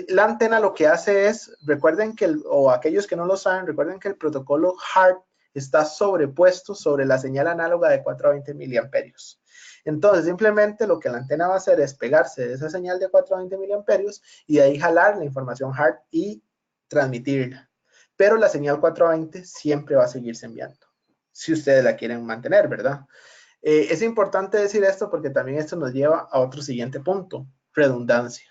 La antena lo que hace es, recuerden que, o aquellos que no lo saben, recuerden que el protocolo HART está sobrepuesto sobre la señal análoga de 420 miliamperios. Entonces, simplemente lo que la antena va a hacer es pegarse de esa señal de 420 miliamperios y de ahí jalar la información HART y transmitirla. Pero la señal 420 siempre va a seguirse enviando, si ustedes la quieren mantener, ¿verdad? Es importante decir esto porque también esto nos lleva a otro siguiente punto, redundancia.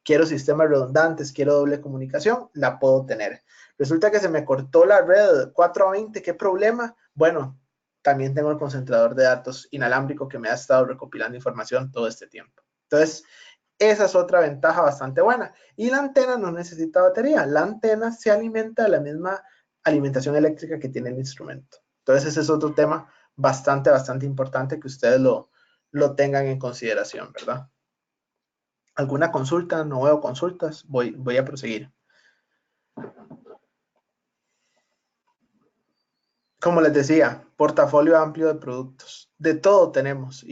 Quiero sistemas redundantes, quiero doble comunicación, la puedo tener. Resulta que se me cortó la red 420, ¿qué problema? Bueno, también tengo el concentrador de datos inalámbrico que me ha estado recopilando información todo este tiempo. Entonces, esa es otra ventaja bastante buena. Y la antena no necesita batería. La antena se alimenta de la misma alimentación eléctrica que tiene el instrumento. Entonces, ese es otro tema bastante importante que ustedes lo tengan en consideración, ¿verdad? ¿Alguna consulta? No veo consultas. Voy a proseguir. Como les decía, portafolio amplio de productos. De todo tenemos.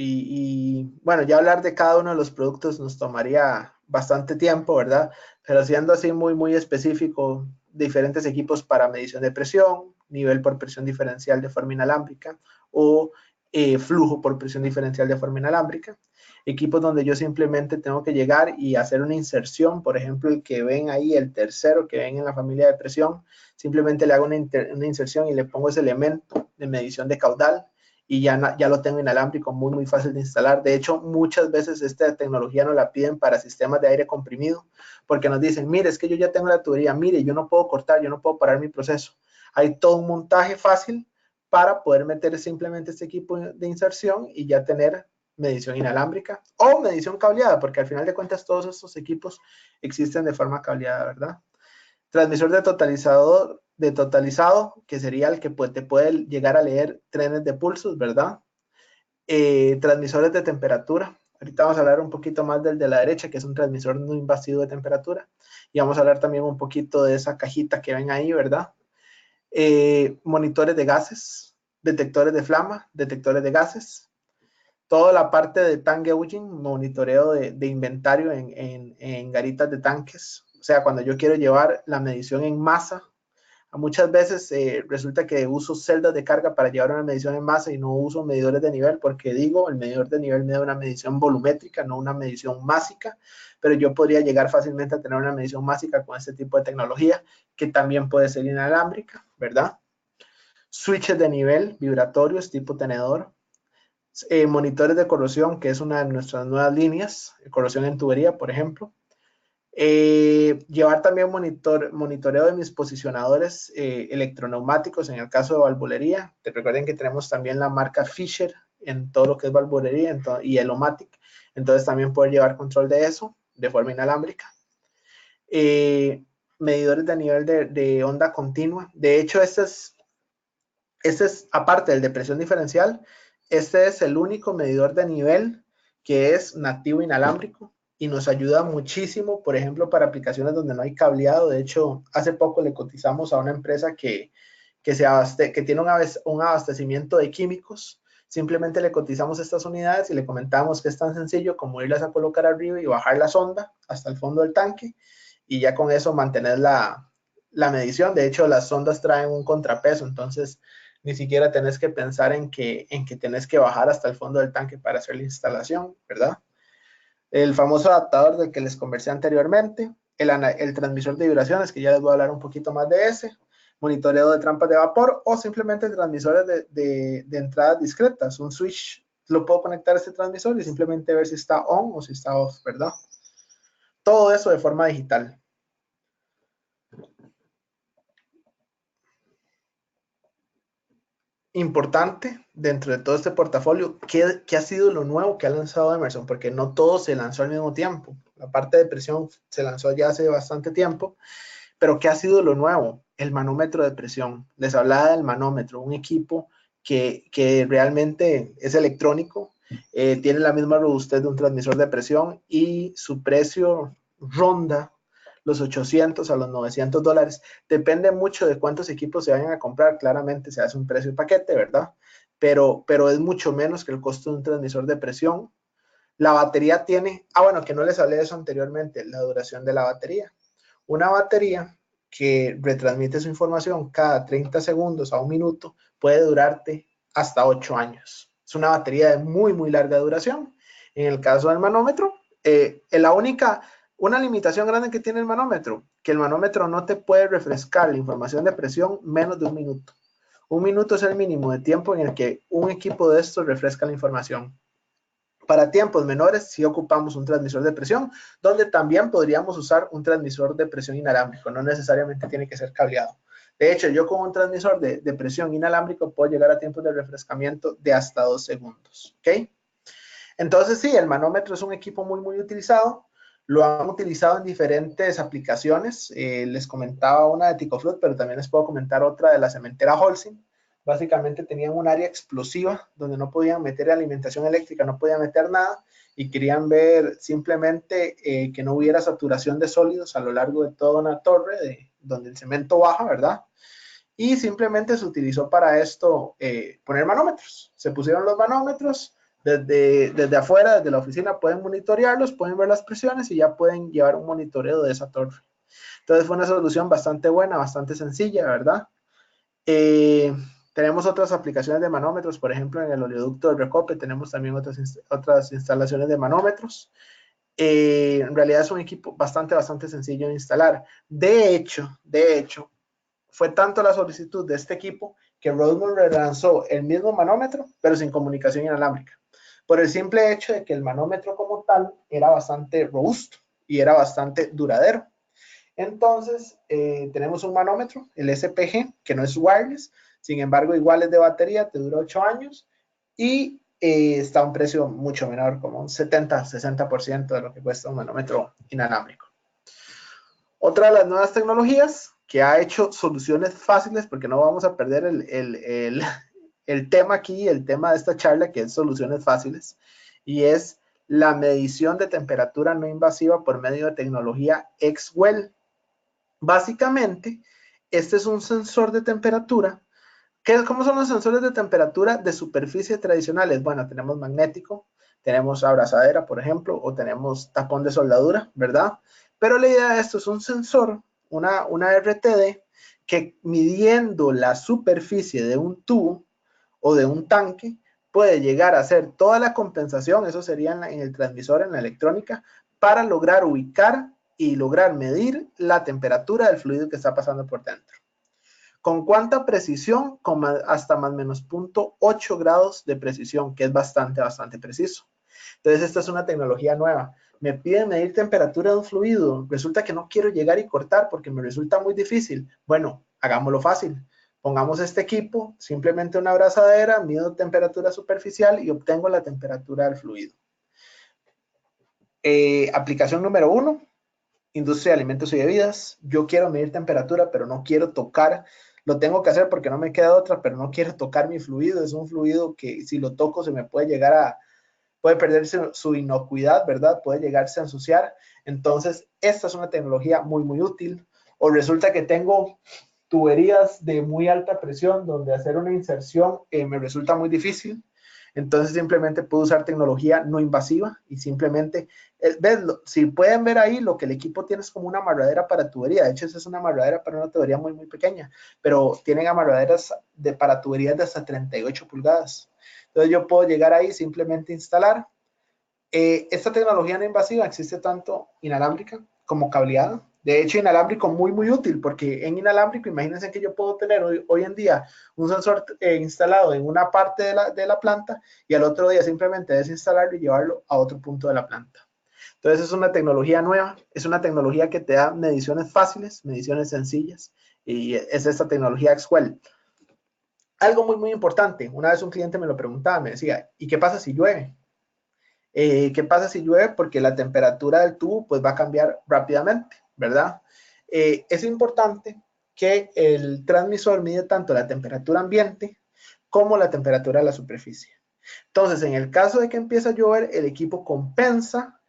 Bueno, ya hablar de cada uno de los productos nos tomaría bastante tiempo, ¿verdad? Pero siendo así muy específico, diferentes equipos para medición de presión, nivel por presión diferencial de forma inalámbrica o flujo por presión diferencial de forma inalámbrica. Equipos donde yo simplemente tengo que llegar y hacer una inserción, por ejemplo, el que ven ahí, el tercero que ven en la familia de presión, simplemente le hago una inserción y le pongo ese elemento de medición de caudal y ya lo tengo inalámbrico, muy fácil de instalar. De hecho, muchas veces esta tecnología nos la piden para sistemas de aire comprimido, porque nos dicen, mire, es que yo ya tengo la tubería, mire, yo no puedo cortar, yo no puedo parar mi proceso. Hay todo un montaje fácil para poder meter simplemente este equipo de inserción y ya tener medición inalámbrica o medición cableada, porque al final de cuentas todos estos equipos existen de forma cableada, ¿verdad? Transmisor de totalizado, que sería el que te puede llegar a leer trenes de pulsos, ¿verdad? Transmisores de temperatura. Ahorita vamos a hablar un poquito más del de la derecha, que es un transmisor no invasivo de temperatura. Y vamos a hablar también un poquito de esa cajita que ven ahí, ¿verdad? Monitores de gases, detectores de flama, detectores de gases. Toda la parte de tank gauging, monitoreo de inventario en garitas de tanques. O sea, cuando yo quiero llevar la medición en masa, muchas veces resulta que uso celdas de carga para llevar una medición en masa y no uso medidores de nivel porque digo, el medidor de nivel me da una medición volumétrica, no una medición másica, pero yo podría llegar fácilmente a tener una medición másica con este tipo de tecnología que también puede ser inalámbrica, ¿verdad? Switches de nivel, vibratorios tipo tenedor, monitores de corrosión, que es una de nuestras nuevas líneas, corrosión en tubería, por ejemplo. Llevar también monitoreo de mis posicionadores electroneumáticos en el caso de valvulería. Recuerden que tenemos también la marca Fisher en todo lo que es valvulería y Elomatic. Entonces también poder llevar control de eso de forma inalámbrica. Medidores de nivel de onda continua. De hecho, este es, aparte del de presión diferencial, este es el único medidor de nivel que es nativo inalámbrico y nos ayuda muchísimo, por ejemplo, para aplicaciones donde no hay cableado. De hecho, hace poco le cotizamos a una empresa que tiene un abastecimiento de químicos. Simplemente le cotizamos estas unidades y le comentamos que es tan sencillo como irlas a colocar arriba y bajar la sonda hasta el fondo del tanque y ya con eso mantener la medición. De hecho, las sondas traen un contrapeso, entonces ni siquiera tenés que pensar en que tenés que bajar hasta el fondo del tanque para hacer la instalación, ¿verdad? El famoso adaptador del que les conversé anteriormente, el transmisor de vibraciones, que ya les voy a hablar un poquito más de ese, monitoreo de trampas de vapor o simplemente transmisores de entradas discretas, un switch, lo puedo conectar a este transmisor y simplemente ver si está on o si está off, ¿verdad? Todo eso de forma digital. Importante dentro de todo este portafolio, ¿qué ha sido lo nuevo que ha lanzado Emerson? Porque no todo se lanzó al mismo tiempo. La parte de presión se lanzó ya hace bastante tiempo, pero ¿qué ha sido lo nuevo? El manómetro de presión. Les hablaba del manómetro, un equipo que realmente es electrónico, tiene la misma robustez de un transmisor de presión y su precio ronda los 800 a los $900. Depende mucho de cuántos equipos se vayan a comprar. Claramente se hace un precio de paquete, ¿verdad? Pero es mucho menos que el costo de un transmisor de presión. La batería tiene, bueno, que no les hablé de eso anteriormente, la duración de la batería. Una batería que retransmite su información cada 30 segundos a un minuto puede durarte hasta 8 años. Es una batería de muy, muy larga duración. En el caso del manómetro, una limitación grande que tiene el manómetro, que el manómetro no te puede refrescar la información de presión menos de un minuto. Un minuto es el mínimo de tiempo en el que un equipo de estos refresca la información. Para tiempos menores, sí ocupamos un transmisor de presión, donde también podríamos usar un transmisor de presión inalámbrico, no necesariamente tiene que ser cableado. De hecho, yo con un transmisor de presión inalámbrico puedo llegar a tiempos de refrescamiento de hasta 2 segundos, ¿ok? Entonces, sí, el manómetro es un equipo muy, muy utilizado. Lo han utilizado en diferentes aplicaciones. Les comentaba una de Ticoflut, pero también les puedo comentar otra de la cementera Holcim. Básicamente tenían un área explosiva donde no podían meter alimentación eléctrica, no podían meter nada y querían ver simplemente que no hubiera saturación de sólidos a lo largo de toda una torre donde el cemento baja, ¿verdad? Y simplemente se utilizó para esto poner manómetros. Se pusieron los manómetros, desde afuera, desde la oficina, pueden monitorearlos, pueden ver las presiones y ya pueden llevar un monitoreo de esa torre. Entonces fue una solución bastante buena, bastante sencilla, ¿verdad? Tenemos otras aplicaciones de manómetros, por ejemplo, en el oleoducto del Recope tenemos también otras instalaciones de manómetros. En realidad es un equipo bastante sencillo de instalar. De hecho, fue tanto la solicitud de este equipo que Roseman relanzó el mismo manómetro, pero sin comunicación inalámbrica, por el simple hecho de que el manómetro como tal era bastante robusto y era bastante duradero. Entonces, tenemos un manómetro, el SPG, que no es wireless, sin embargo, igual es de batería, te dura 8 años y está a un precio mucho menor, como un 70-60% de lo que cuesta un manómetro inalámbrico. Otra de las nuevas tecnologías que ha hecho soluciones fáciles, porque no vamos a perder el tema aquí, el tema de esta charla, que es soluciones fáciles, y es la medición de temperatura no invasiva por medio de tecnología X-Well. Básicamente, este es un sensor de temperatura. ¿Cómo son los sensores de temperatura de superficie tradicionales? Bueno, tenemos magnético, tenemos abrazadera, por ejemplo, o tenemos tapón de soldadura, ¿verdad? Pero la idea de esto es un sensor, una RTD, que midiendo la superficie de un tubo o de un tanque, puede llegar a hacer toda la compensación, eso sería en el transmisor, en la electrónica, para lograr ubicar y lograr medir la temperatura del fluido que está pasando por dentro. ¿Con cuánta precisión? Con hasta más o menos 0.8 grados de precisión, que es bastante preciso. Entonces, esta es una tecnología nueva. Me piden medir temperatura de un fluido. Resulta que no quiero llegar y cortar porque me resulta muy difícil. Bueno, hagámoslo fácil. Pongamos este equipo, simplemente una abrazadera, mido temperatura superficial y obtengo la temperatura del fluido. Aplicación número 1, industria de alimentos y bebidas. Yo quiero medir temperatura, pero no quiero tocar. Lo tengo que hacer porque no me queda otra, pero no quiero tocar mi fluido. Es un fluido que si lo toco se me puede llegar a, puede perder su inocuidad, ¿verdad? Puede llegarse a ensuciar. Entonces, esta es una tecnología muy, muy útil. O resulta que tengo tuberías de muy alta presión donde hacer una inserción me resulta muy difícil. Entonces simplemente puedo usar tecnología no invasiva y simplemente, ¿ves? Si pueden ver ahí, lo que el equipo tiene es como una amarradera para tubería. De hecho, esa es una amarradera para una tubería muy, muy pequeña, pero tienen amarraderas para tuberías de hasta 38 pulgadas. Entonces yo puedo llegar ahí, simplemente instalar. Esta tecnología no invasiva existe tanto inalámbrica como cableada. De hecho, inalámbrico muy, muy útil, porque en inalámbrico, imagínense que yo puedo tener hoy en día un sensor instalado en una parte de la planta y al otro día simplemente desinstalarlo y llevarlo a otro punto de la planta. Entonces es una tecnología nueva, es una tecnología que te da mediciones fáciles, mediciones sencillas, y es esta tecnología XWELL. Algo muy, muy importante, una vez un cliente me lo preguntaba, me decía, ¿y qué pasa si llueve? ¿Qué pasa si llueve? Porque la temperatura del tubo pues va a cambiar rápidamente, ¿verdad? Es importante que el transmisor mide tanto la temperatura ambiente como la temperatura de la superficie. Entonces, en el caso de que empiece a llover, el equipo compensa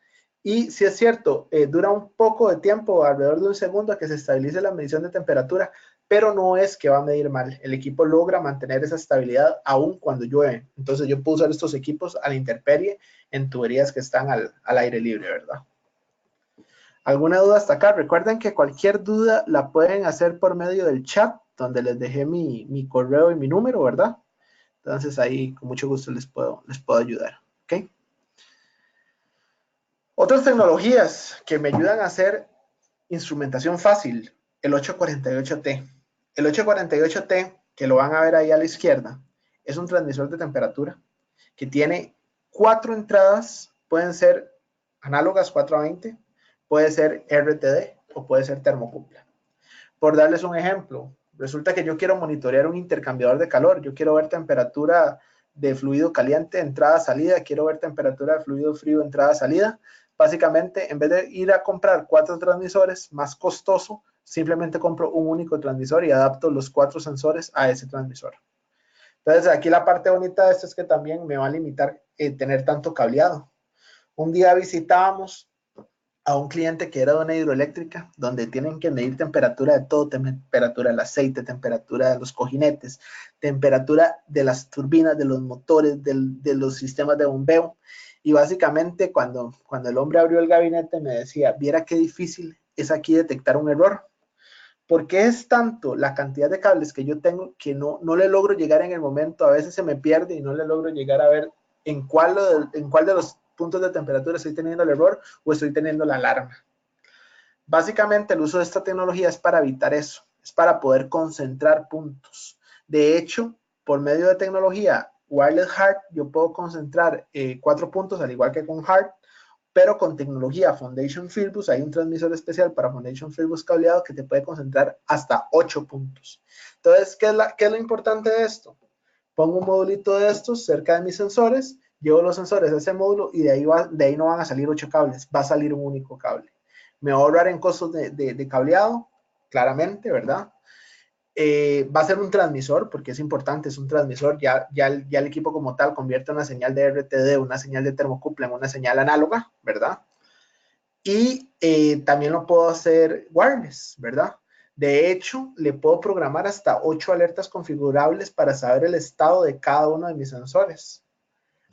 y si es cierto, dura un poco de tiempo, alrededor de un segundo, a que se estabilice la medición de temperatura, pero no es que va a medir mal. El equipo logra mantener esa estabilidad aún cuando llueve. Entonces yo puedo usar estos equipos a la intemperie en tuberías que están al aire libre, ¿verdad? ¿Alguna duda hasta acá? Recuerden que cualquier duda la pueden hacer por medio del chat, donde les dejé mi correo y mi número, ¿verdad? Entonces ahí con mucho gusto les puedo ayudar, ¿ok? Otras tecnologías que me ayudan a hacer instrumentación fácil, el 848T. El 848T, que lo van a ver ahí a la izquierda, es un transmisor de temperatura que tiene 4 entradas, pueden ser análogas 420, puede ser RTD o puede ser termocupla. Por darles un ejemplo, resulta que yo quiero monitorear un intercambiador de calor, yo quiero ver temperatura de fluido caliente, entrada, salida, quiero ver temperatura de fluido frío, entrada, salida. Básicamente, en vez de ir a comprar 4 transmisores, más costoso, simplemente compro un único transmisor y adapto los 4 sensores a ese transmisor. Entonces, aquí la parte bonita de esto es que también me va a limitar tener tanto cableado. Un día visitábamos a un cliente que era de una hidroeléctrica, donde tienen que medir temperatura de todo, temperatura del aceite, temperatura de los cojinetes, temperatura de las turbinas, de los motores, de los sistemas de bombeo. Y básicamente cuando el hombre abrió el gabinete me decía, viera qué difícil es aquí detectar un error, porque es tanto la cantidad de cables que yo tengo que no le logro llegar en el momento, a veces se me pierde y no le logro llegar a ver en cuál de los puntos de temperatura estoy teniendo el error o estoy teniendo la alarma. Básicamente el uso de esta tecnología es para evitar eso, es para poder concentrar puntos. De hecho, por medio de tecnología Wireless HART, yo puedo concentrar 4 puntos, al igual que con HART, pero con tecnología Foundation Fieldbus, hay un transmisor especial para Foundation Fieldbus cableado que te puede concentrar hasta 8 puntos. Entonces, ¿qué es lo importante de esto? Pongo un modulito de estos cerca de mis sensores, llevo los sensores a ese módulo y de ahí no van a salir 8 cables, va a salir un único cable. Me va a ahorrar en costos de cableado, claramente, ¿verdad? Va a ser un transmisor, porque es importante, es un transmisor, ya el equipo como tal convierte una señal de RTD, una señal de termocupla en una señal análoga, ¿verdad? Y también lo puedo hacer wireless, ¿verdad? De hecho, le puedo programar hasta 8 alertas configurables para saber el estado de cada uno de mis sensores.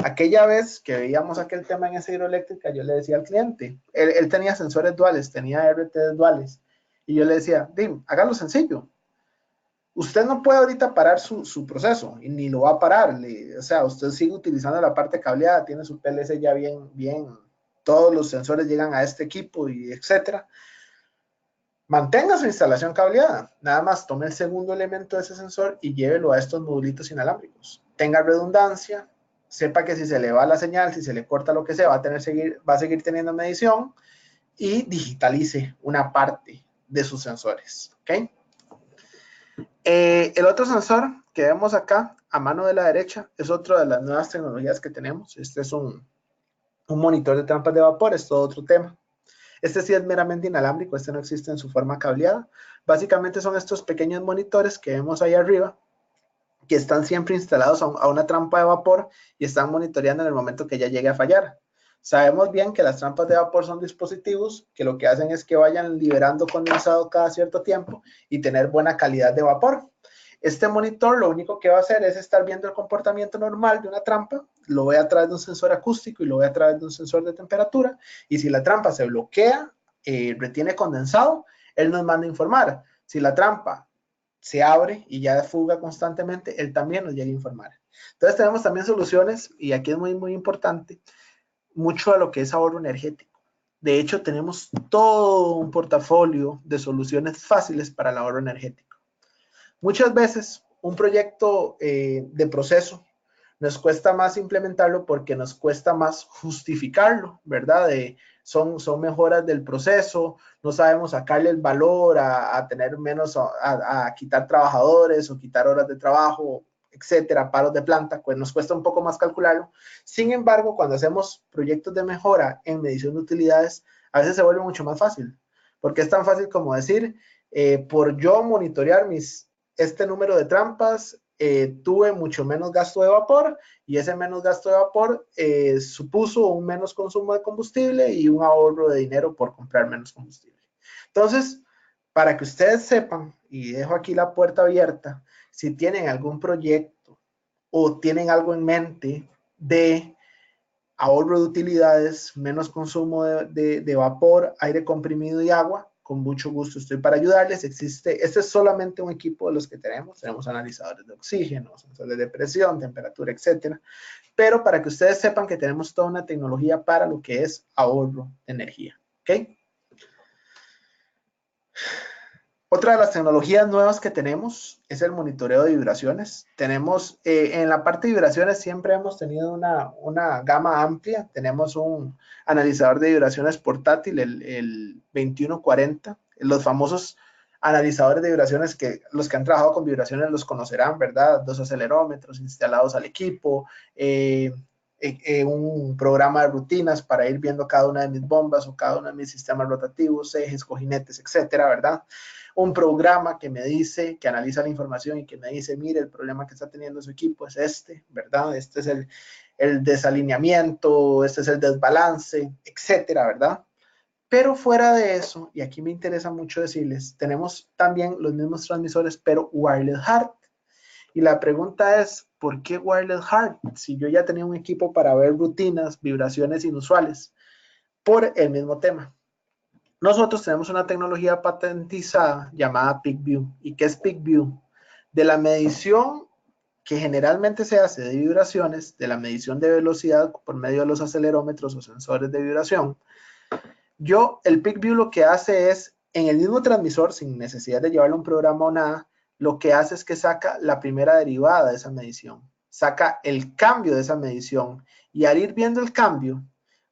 Aquella vez que veíamos aquel tema en esa hidroeléctrica, yo le decía al cliente, él tenía sensores duales, tenía RTD duales, y yo le decía, Dim, hágalo sencillo. Usted no puede ahorita parar su proceso, y ni lo va a parar. O sea, usted sigue utilizando la parte cableada, tiene su PLC ya bien, todos los sensores llegan a este equipo y etcétera. Mantenga su instalación cableada, nada más tome el segundo elemento de ese sensor y llévelo a estos modulitos inalámbricos. Tenga redundancia, sepa que si se le va la señal, si se le corta lo que sea, va a seguir teniendo medición y digitalice una parte de sus sensores. ¿Okay? El otro sensor que vemos acá a mano de la derecha es otra de las nuevas tecnologías que tenemos. Este es un monitor de trampas de vapor, es todo otro tema. Este sí es meramente inalámbrico, este no existe en su forma cableada. Básicamente son estos pequeños monitores que vemos ahí arriba, que están siempre instalados a una trampa de vapor y están monitoreando en el momento que ya llegue a fallar. Sabemos bien que las trampas de vapor son dispositivos que lo que hacen es que vayan liberando condensado cada cierto tiempo y tener buena calidad de vapor. Este monitor lo único que va a hacer es estar viendo el comportamiento normal de una trampa, lo ve a través de un sensor acústico y lo ve a través de un sensor de temperatura, y si la trampa se bloquea, retiene condensado, él nos manda a informar. Si la trampa se abre y ya fuga constantemente, él también nos llega a informar. Entonces tenemos también soluciones, y aquí es muy, muy importante, mucho a lo que es ahorro energético. De hecho, tenemos todo un portafolio de soluciones fáciles para el ahorro energético. Muchas veces un proyecto de proceso nos cuesta más implementarlo porque nos cuesta más justificarlo, ¿verdad? Son mejoras del proceso, no sabemos sacarle el valor a tener menos, a quitar trabajadores o quitar horas de trabajo, etcétera, paros de planta, pues nos cuesta un poco más calcularlo. Sin embargo, cuando hacemos proyectos de mejora en medición de utilidades, a veces se vuelve mucho más fácil, porque es tan fácil como decir, por yo monitorear este número de trampas, tuve mucho menos gasto de vapor, y ese menos gasto de vapor supuso un menos consumo de combustible y un ahorro de dinero por comprar menos combustible. Entonces, para que ustedes sepan, y dejo aquí la puerta abierta, si tienen algún proyecto o tienen algo en mente de ahorro de utilidades, menos consumo de vapor, aire comprimido y agua, con mucho gusto estoy para ayudarles. Este es solamente un equipo de los que tenemos analizadores de oxígeno, sensores de presión, temperatura, etcétera, pero para que ustedes sepan que tenemos toda una tecnología para lo que es ahorro de energía, ¿ok? Otra de las tecnologías nuevas que tenemos es el monitoreo de vibraciones. Tenemos, en la parte de vibraciones siempre hemos tenido una gama amplia. Tenemos un analizador de vibraciones portátil, el 2140. Los famosos analizadores de vibraciones, que los que han trabajado con vibraciones los conocerán, ¿verdad? 2 acelerómetros instalados al equipo, un programa de rutinas para ir viendo cada una de mis bombas o cada uno de mis sistemas rotativos, ejes, cojinetes, etcétera, ¿verdad? Un programa que me dice, que analiza la información y que me dice, mire, el problema que está teniendo su equipo es este, ¿verdad? Este es el desalineamiento, este es el desbalance, etcétera, ¿verdad? Pero fuera de eso, y aquí me interesa mucho decirles, tenemos también los mismos transmisores, pero wireless hard. Y la pregunta es, ¿por qué wireless hard? Si yo ya tenía un equipo para ver rutinas, vibraciones inusuales, por el mismo tema. Nosotros tenemos una tecnología patentizada llamada PeakView. ¿Y qué es PeakView? De la medición que generalmente se hace de vibraciones, de la medición de velocidad por medio de los acelerómetros o sensores de vibración, el PeakView lo que hace es, en el mismo transmisor, sin necesidad de llevarle un programa o nada, lo que hace es que saca la primera derivada de esa medición, saca el cambio de esa medición, y al ir viendo el cambio,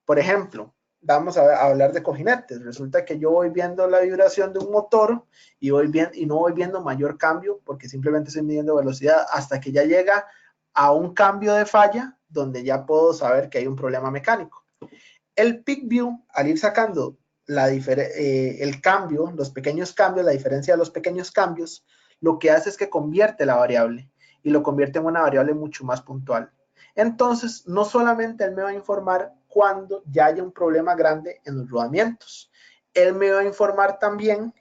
por ejemplo, vamos a hablar de cojinetes. Resulta que yo voy viendo la vibración de un motor y no voy viendo mayor cambio porque simplemente estoy midiendo velocidad hasta que ya llega a un cambio de falla donde ya puedo saber que hay un problema mecánico. El PeakView, al ir sacando el cambio, los pequeños cambios, la diferencia de los pequeños cambios, lo que hace es que convierte la variable y lo convierte en una variable mucho más puntual. Entonces, no solamente él me va a informar cuando ya haya un problema grande en los rodamientos, él me va a informar también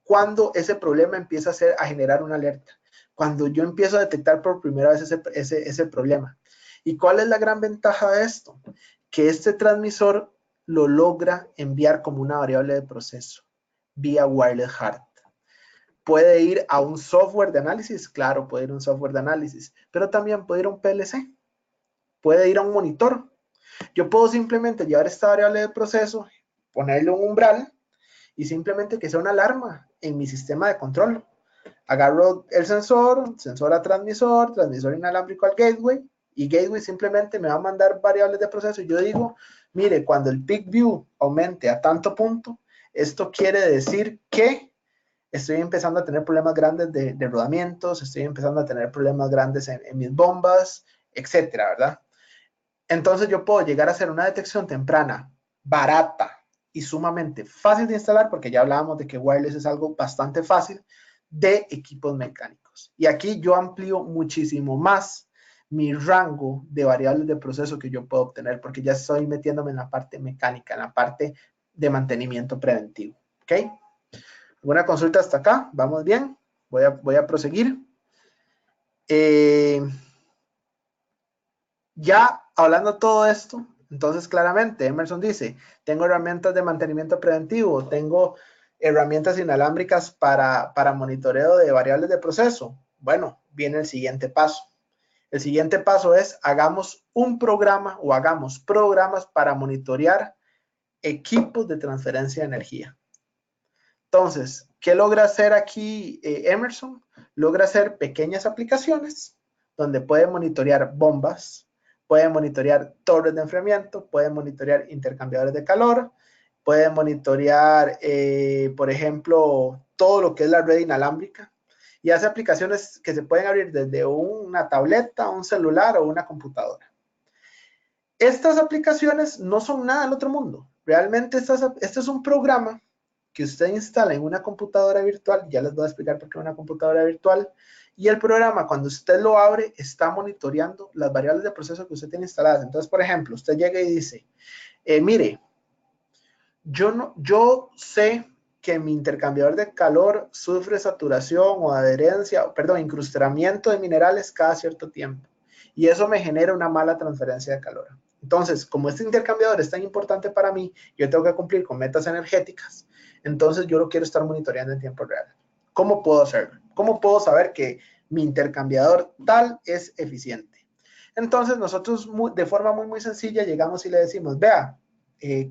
cuando ese problema empieza a generar una alerta, cuando yo empiezo a detectar por primera vez ese problema. ¿Y cuál es la gran ventaja de esto? Que este transmisor lo logra enviar como una variable de proceso vía wireless hard. Puede ir a un software de análisis, claro, puede ir a un software de análisis, pero también puede ir a un PLC, puede ir a un monitor. Yo puedo simplemente llevar esta variable de proceso, ponerle un umbral y simplemente que sea una alarma en mi sistema de control. Agarro el sensor a transmisor, transmisor inalámbrico al gateway, y gateway simplemente me va a mandar variables de proceso. Y yo digo, mire, cuando el PeakView aumente a tanto punto, esto quiere decir que estoy empezando a tener problemas grandes de rodamientos, estoy empezando a tener problemas grandes en mis bombas, etcétera, ¿verdad? Entonces yo puedo llegar a hacer una detección temprana, barata y sumamente fácil de instalar, porque ya hablábamos de que wireless es algo bastante fácil, de equipos mecánicos. Y aquí yo amplío muchísimo más mi rango de variables de proceso que yo puedo obtener, porque ya estoy metiéndome en la parte mecánica, en la parte de mantenimiento preventivo. ¿Ok? ¿Alguna consulta hasta acá? ¿Vamos bien? Voy a proseguir. Ya hablando todo esto, entonces claramente Emerson dice, tengo herramientas de mantenimiento preventivo, tengo herramientas inalámbricas para monitoreo de variables de proceso. Bueno, viene el siguiente paso. El siguiente paso es hagamos un programa o hagamos programas para monitorear equipos de transferencia de energía. Entonces, ¿qué logra hacer aquí Emerson? Logra hacer pequeñas aplicaciones donde puede monitorear bombas, puede monitorear torres de enfriamiento, puede monitorear intercambiadores de calor, puede monitorear, por ejemplo, todo lo que es la red inalámbrica y hace aplicaciones que se pueden abrir desde una tableta, un celular o una computadora. Estas aplicaciones no son nada del otro mundo. Realmente este es un programa que usted instala en una computadora virtual, ya les voy a explicar por qué una computadora virtual, y el programa cuando usted lo abre está monitoreando las variables de proceso que usted tiene instaladas. Entonces, por ejemplo, usted llega y dice, mire, yo sé que mi intercambiador de calor sufre saturación o adherencia, perdón, incrustamiento de minerales cada cierto tiempo, y eso me genera una mala transferencia de calor. Entonces, como este intercambiador es tan importante para mí, yo tengo que cumplir con metas energéticas, entonces yo lo quiero estar monitoreando en tiempo real. ¿Cómo puedo hacerlo? ¿Cómo puedo saber que mi intercambiador tal es eficiente? Entonces nosotros de forma muy sencilla llegamos y le decimos, vea,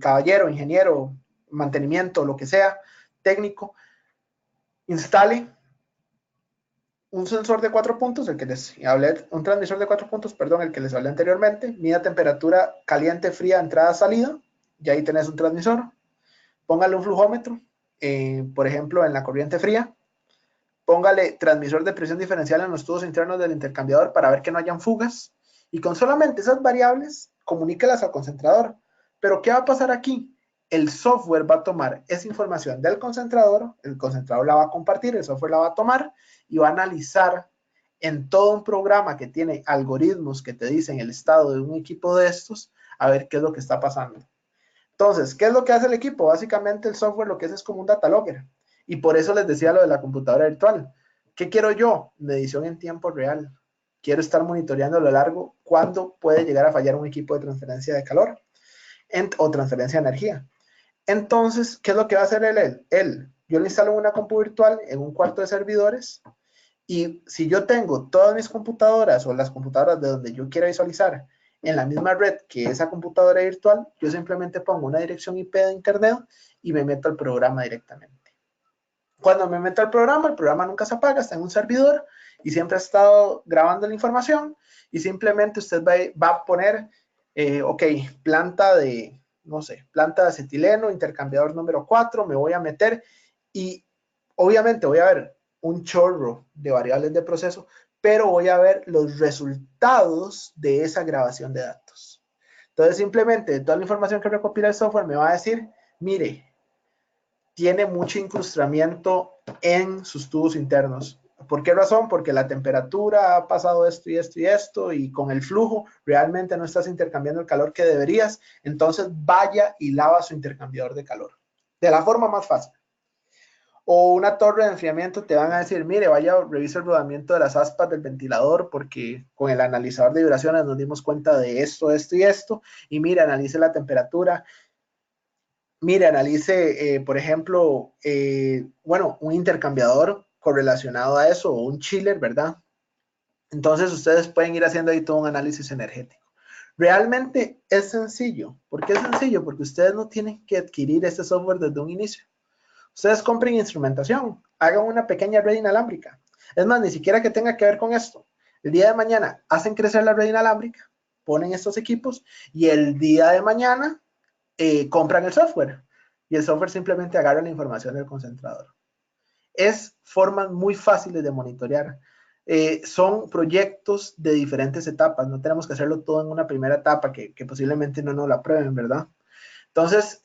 caballero, ingeniero, mantenimiento, lo que sea, técnico, instale un sensor de 4 puntos, el que les hablé, un transmisor de 4 puntos, perdón, el que les hablé anteriormente, mida temperatura caliente, fría, entrada, salida, y ahí tenés un transmisor. Póngale un flujómetro, por ejemplo, en la corriente fría. Póngale transmisor de presión diferencial en los tubos internos del intercambiador para ver que no hayan fugas. Y con solamente esas variables, comuníquelas al concentrador. Pero ¿qué va a pasar aquí? El software va a tomar esa información del concentrador, el concentrador la va a compartir, el software la va a tomar y va a analizar en todo un programa que tiene algoritmos que te dicen el estado de un equipo de estos, a ver qué es lo que está pasando. Entonces, ¿qué es lo que hace el equipo? Básicamente el software lo que es como un data logger. Y por eso les decía lo de la computadora virtual. ¿Qué quiero yo? Medición en tiempo real. Quiero estar monitoreando a lo largo cuándo puede llegar a fallar un equipo de transferencia de calor o transferencia de energía. Entonces, ¿qué es lo que va a hacer él? Yo le instalo una compu virtual en un cuarto de servidores y si yo tengo todas mis computadoras o las computadoras de donde yo quiera visualizar en la misma red que esa computadora virtual, yo simplemente pongo una dirección IP de internet y me meto al programa directamente. Cuando me meto al programa, el programa nunca se apaga, está en un servidor y siempre ha estado grabando la información y simplemente usted va a poner, ok, planta de, no sé, planta de acetileno, intercambiador número 4, me voy a meter y obviamente voy a ver un chorro de variables de proceso, pero voy a ver los resultados de esa grabación de datos. Entonces, simplemente toda la información que recopila el software me va a decir, mire, tiene mucho incrustamiento en sus tubos internos. ¿Por qué razón? Porque la temperatura ha pasado esto y esto y esto y con el flujo realmente no estás intercambiando el calor que deberías, entonces vaya y lava su intercambiador de calor. De la forma más fácil. O una torre de enfriamiento te van a decir, mire, vaya, revisa el rodamiento de las aspas del ventilador porque con el analizador de vibraciones nos dimos cuenta de esto, esto y esto, y mire, analice la temperatura. Mire, analice, por ejemplo, bueno, un intercambiador correlacionado a eso o un chiller, ¿verdad? Entonces ustedes pueden ir haciendo ahí todo un análisis energético. Realmente es sencillo. ¿Por qué es sencillo? Porque ustedes no tienen que adquirir este software desde un inicio. Ustedes compren instrumentación, hagan una pequeña red inalámbrica. Es más, ni siquiera que tenga que ver con esto. El día de mañana hacen crecer la red inalámbrica, ponen estos equipos y el día de mañana compran el software y el software simplemente agarra la información del concentrador. Es formas muy fáciles de monitorear. Son proyectos de diferentes etapas, no tenemos que hacerlo todo en una primera etapa que posiblemente no nos la prueben, ¿verdad? Entonces,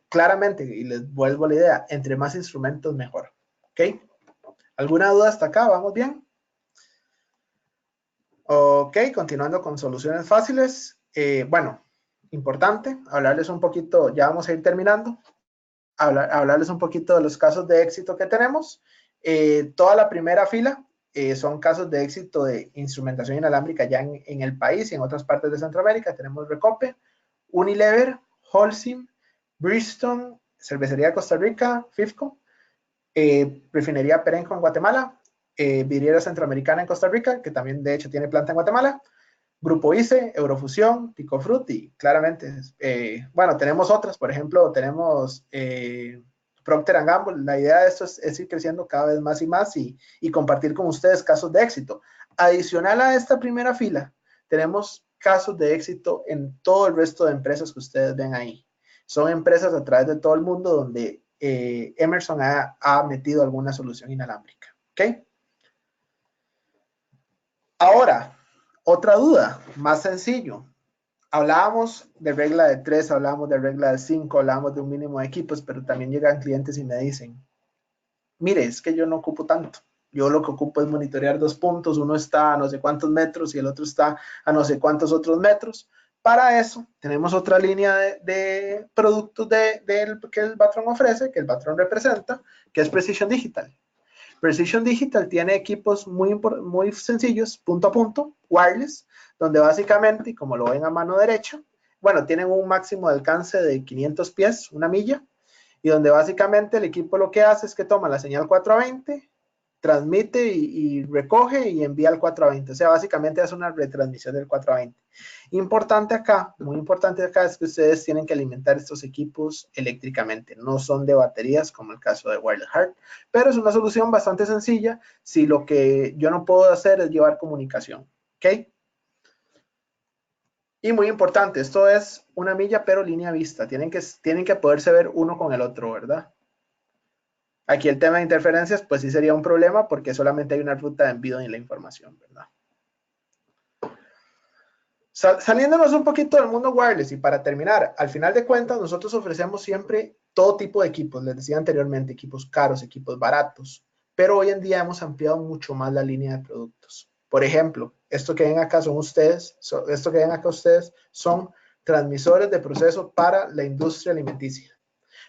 claramente, y les vuelvo a la idea, entre más instrumentos mejor. ¿Ok? ¿Alguna duda hasta acá? ¿Vamos bien? Ok, continuando con soluciones fáciles. Bueno, importante hablarles un poquito, ya vamos a ir terminando, hablarles un poquito de los casos de éxito que tenemos. Toda la primera fila son casos de éxito de instrumentación inalámbrica ya en el país y en otras partes de Centroamérica. Tenemos Recope, Unilever, Holcim, Bridgestone, Cervecería de Costa Rica, FIFCO, Refinería Perenco en Guatemala, Vidriera Centroamericana en Costa Rica, que también de hecho tiene planta en Guatemala, Grupo ICE, Eurofusión, Picofruit y claramente, bueno, tenemos otras, por ejemplo, tenemos Procter & Gamble. La idea de esto es ir creciendo cada vez más y más y compartir con ustedes casos de éxito. Adicional a esta primera fila, tenemos casos de éxito en todo el resto de empresas que ustedes ven ahí. Son empresas a través de todo el mundo donde Emerson ha metido alguna solución inalámbrica. ¿Ok? Ahora, otra duda, más sencillo. Hablábamos de regla de 3, hablábamos de regla de 5, hablábamos de un mínimo de equipos, pero también llegan clientes y me dicen, mire, es que yo no ocupo tanto. Yo lo que ocupo es monitorear 2 puntos, uno está a no sé cuántos metros y el otro está a no sé cuántos otros metros. Para eso tenemos otra línea de productos que el Batron ofrece, que el Batron representa, que es Precision Digital. Precision Digital tiene equipos muy sencillos, punto a punto, wireless, donde básicamente, como lo ven a mano derecha, bueno, tienen un máximo de alcance de 500 pies, una milla, y donde básicamente el equipo lo que hace es que toma la señal 420, transmite y recoge y envía al 420. O sea, básicamente hace una retransmisión del 420. Importante acá, muy importante acá es que ustedes tienen que alimentar estos equipos eléctricamente. No son de baterías como el caso de Wireless Heart, pero es una solución bastante sencilla si lo que yo no puedo hacer es llevar comunicación. ¿Ok? Y muy importante, esto es una milla pero línea vista. Tienen que poderse ver uno con el otro, ¿verdad? Aquí el tema de interferencias, pues sí sería un problema porque solamente hay una ruta de envío de la información, ¿verdad? Saliéndonos un poquito del mundo wireless y para terminar, al final de cuentas nosotros ofrecemos siempre todo tipo de equipos, les decía anteriormente, equipos caros, equipos baratos, pero hoy en día hemos ampliado mucho más la línea de productos. Por ejemplo, esto que ven acá son transmisores de proceso para la industria alimenticia.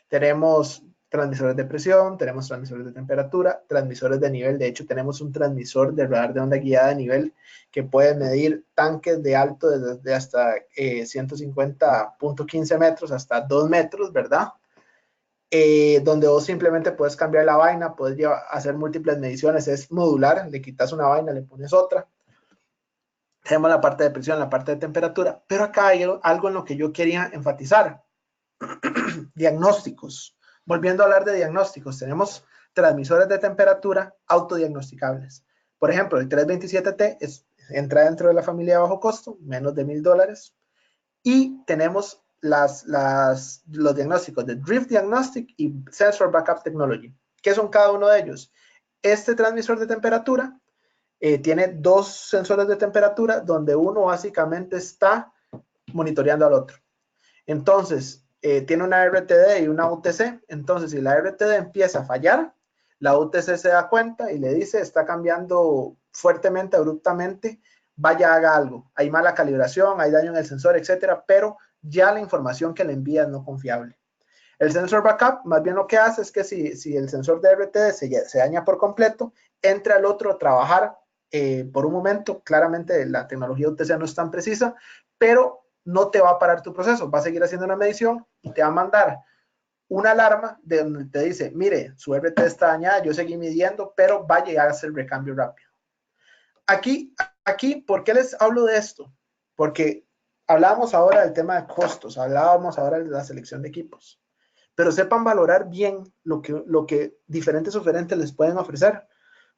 Tenemos transmisores de presión, tenemos transmisores de temperatura, transmisores de nivel. De hecho, tenemos un transmisor de radar de onda guiada de nivel que puede medir tanques de alto desde hasta 150.15 metros hasta 2 metros, ¿verdad? Donde vos simplemente puedes cambiar la vaina, puedes hacer múltiples mediciones, es modular, le quitas una vaina, le pones otra. Tenemos la parte de presión, la parte de temperatura, pero acá hay algo en lo que yo quería enfatizar. Diagnósticos. Volviendo a hablar de diagnósticos, tenemos transmisores de temperatura autodiagnosticables. Por ejemplo, el 327T entra dentro de la familia de bajo costo, menos de $1,000. Y tenemos los diagnósticos de Drift Diagnostic y Sensor Backup Technology. ¿Qué son cada uno de ellos? Este transmisor de temperatura tiene 2 sensores de temperatura donde uno básicamente está monitoreando al otro. Entonces, tiene una RTD y una UTC. Entonces, si la RTD empieza a fallar, la UTC se da cuenta y le dice, está cambiando fuertemente, abruptamente, vaya, haga algo. Hay mala calibración, hay daño en el sensor, etcétera, pero ya la información que le envía es no confiable. El sensor backup, más bien lo que hace es que si el sensor de RTD se daña por completo, entra el otro a trabajar por un momento. Claramente la tecnología UTC no es tan precisa, pero no te va a parar tu proceso, va a seguir haciendo una medición y te va a mandar una alarma de donde te dice, mire, su RT está dañada, yo seguí midiendo, pero vaya y haga el recambio rápido. Aquí, ¿por qué les hablo de esto? Porque hablábamos ahora del tema de costos, hablábamos ahora de la selección de equipos, pero sepan valorar bien lo que diferentes oferentes les pueden ofrecer.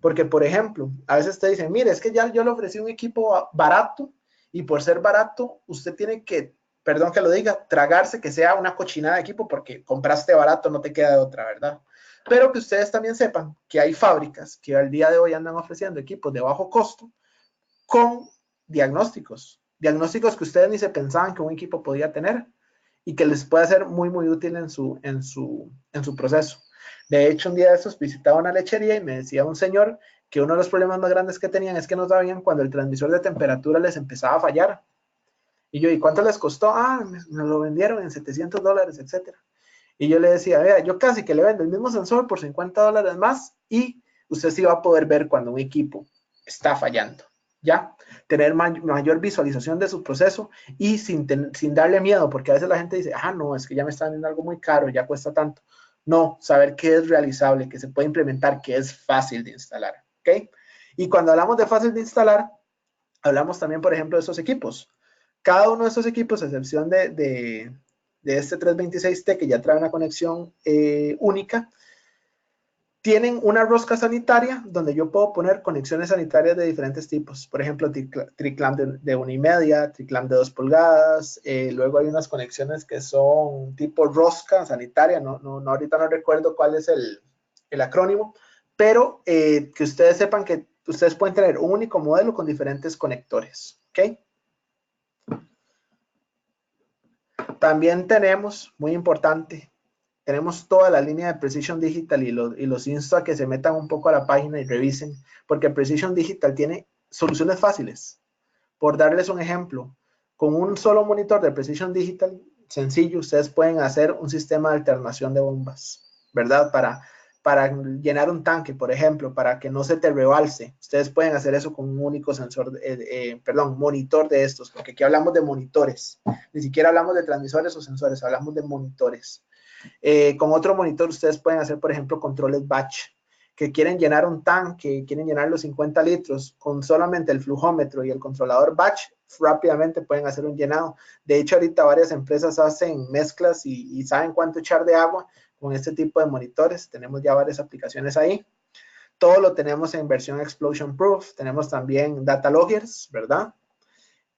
Porque, por ejemplo, a veces te dicen, mire, es que ya yo le ofrecí un equipo barato y por ser barato, usted tiene que, perdón que lo diga, tragarse que sea una cochinada de equipo porque compraste barato, no te queda de otra, ¿verdad? Pero que ustedes también sepan que hay fábricas que al día de hoy andan ofreciendo equipos de bajo costo con diagnósticos que ustedes ni se pensaban que un equipo podía tener y que les puede ser muy, muy útil en su proceso. De hecho, un día de estos visitaba una lechería y me decía un señor que uno de los problemas más grandes que tenían es que no sabían cuando el transmisor de temperatura les empezaba a fallar. Y yo, ¿y cuánto les costó? Ah, me lo vendieron en $700, etcétera. Y yo le decía, vea, yo casi que le vendo el mismo sensor por $50 más y usted sí va a poder ver cuando un equipo está fallando, ¿ya? Tener mayor visualización de su proceso y sin darle miedo, porque a veces la gente dice, no, es que ya me están dando algo muy caro, ya cuesta tanto. No, saber que es realizable, que se puede implementar, que es fácil de instalar, ¿ok? Y cuando hablamos de fácil de instalar, hablamos también, por ejemplo, de estos equipos. Cada uno de estos equipos, a excepción de este 326T, que ya trae una conexión única, tienen una rosca sanitaria donde yo puedo poner conexiones sanitarias de diferentes tipos. Por ejemplo, triclamp de 1,5, triclamp de 2 pulgadas. Luego hay unas conexiones que son tipo rosca sanitaria. Ahorita no recuerdo cuál es el acrónimo, pero que ustedes sepan que ustedes pueden tener un único modelo con diferentes conectores. ¿Ok? También tenemos, muy importante, tenemos toda la línea de Precision Digital y los insto a que se metan un poco a la página y revisen, porque Precision Digital tiene soluciones fáciles. Por darles un ejemplo, con un solo monitor de Precision Digital, sencillo, ustedes pueden hacer un sistema de alternación de bombas, ¿verdad? Para llenar un tanque, por ejemplo, para que no se te rebalse. Ustedes pueden hacer eso con un único monitor de estos, porque aquí hablamos de monitores. Ni siquiera hablamos de transmisores o sensores, hablamos de monitores. Con otro monitor ustedes pueden hacer, por ejemplo, controles batch, que quieren llenar un tanque, quieren llenar los 50 litros, con solamente el flujómetro y el controlador batch, rápidamente pueden hacer un llenado. De hecho, ahorita varias empresas hacen mezclas y saben cuánto echar de agua con este tipo de monitores. Tenemos ya varias aplicaciones ahí. Todo lo tenemos en versión Explosion Proof. Tenemos también data loggers, ¿verdad?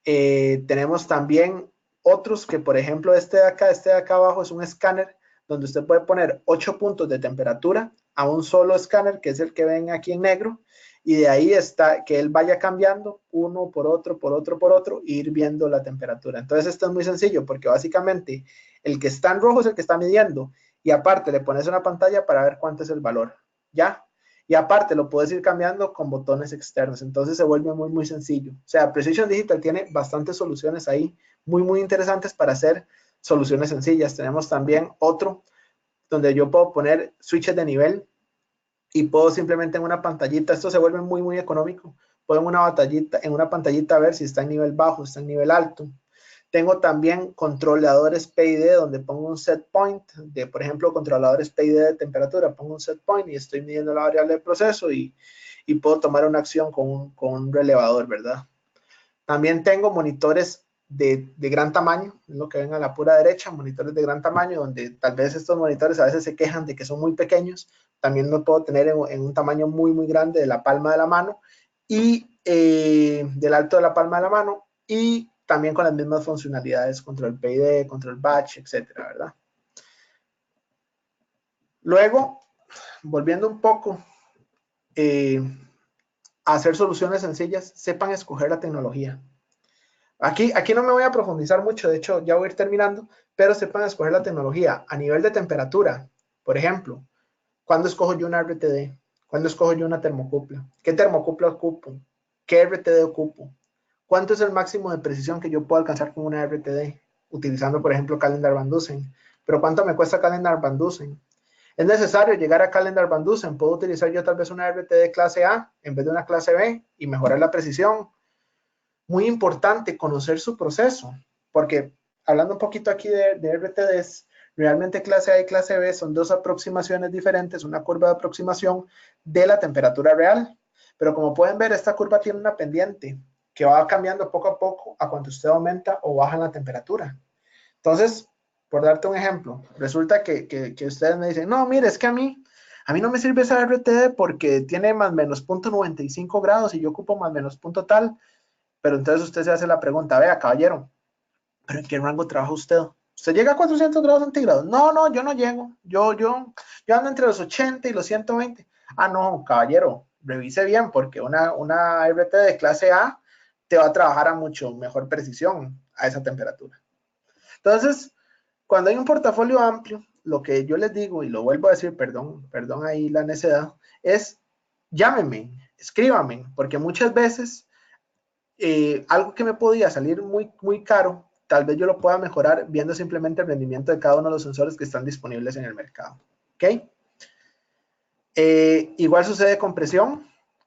Tenemos también otros que, por ejemplo, este de acá abajo es un escáner donde usted puede poner 8 puntos de temperatura a un solo escáner, que es el que ven aquí en negro, y de ahí está que él vaya cambiando uno por otro, por otro, por otro, e ir viendo la temperatura. Entonces esto es muy sencillo, porque básicamente el que está en rojo es el que está midiendo, y aparte le pones una pantalla para ver cuánto es el valor, ¿ya? Y aparte lo puedes ir cambiando con botones externos, entonces se vuelve muy, muy sencillo. O sea, Precision Digital tiene bastantes soluciones ahí, muy, muy interesantes para hacer soluciones sencillas. Tenemos también otro donde yo puedo poner switches de nivel y puedo simplemente en una pantallita, esto se vuelve muy, muy económico, puedo en una pantallita ver si está en nivel bajo, está en nivel alto. Tengo también controladores PID donde pongo un set point de, por ejemplo, controladores PID de temperatura. Pongo un set point y estoy midiendo la variable de proceso y puedo tomar una acción con un relevador, ¿verdad? También tengo monitores de gran tamaño, lo que ven a la pura derecha, monitores de gran tamaño, donde tal vez estos monitores a veces se quejan de que son muy pequeños. También lo puedo tener en un tamaño muy, muy grande de la palma de la mano y del alto de la palma de la mano y también con las mismas funcionalidades, control PID, control batch, etcétera, ¿verdad? Luego, volviendo un poco a hacer soluciones sencillas, sepan escoger la tecnología. Aquí no me voy a profundizar mucho, de hecho ya voy a ir terminando, pero sepan escoger la tecnología a nivel de temperatura. Por ejemplo, ¿cuándo escojo yo una RTD? ¿Cuándo escojo yo una termocupla? ¿Qué termocupla ocupo? ¿Qué RTD ocupo? ¿Cuánto es el máximo de precisión que yo puedo alcanzar con una RTD? Utilizando, por ejemplo, Calendar Van Dusen. ¿Pero cuánto me cuesta Calendar Van Dusen? ¿Es necesario llegar a Calendar Van Dusen? ¿Puedo utilizar yo tal vez una RTD clase A en vez de una clase B y mejorar la precisión? Muy importante conocer su proceso, porque hablando un poquito aquí de RTDs, realmente clase A y clase B son dos aproximaciones diferentes, una curva de aproximación de la temperatura real. Pero como pueden ver, esta curva tiene una pendiente que va cambiando poco a poco a cuanto usted aumenta o baja la temperatura. Entonces, por darte un ejemplo, resulta que ustedes me dicen, no, mire, es que a mí no me sirve esa RTD porque tiene más o menos 0.95 grados y yo ocupo más o menos punto tal. Pero entonces usted se hace la pregunta, vea, caballero, ¿pero en qué rango trabaja usted? ¿Usted llega a 400 grados centígrados? No, no, yo no llego. Yo ando entre los 80 y los 120. Ah, no, caballero, revise bien porque una RT de clase A te va a trabajar a mucho mejor precisión a esa temperatura. Entonces, cuando hay un portafolio amplio, lo que yo les digo, y lo vuelvo a decir, perdón ahí la necedad, es llámeme, escríbame, porque muchas veces algo que me podía salir muy, muy caro, tal vez yo lo pueda mejorar viendo simplemente el rendimiento de cada uno de los sensores que están disponibles en el mercado. ¿Ok? Igual sucede con presión.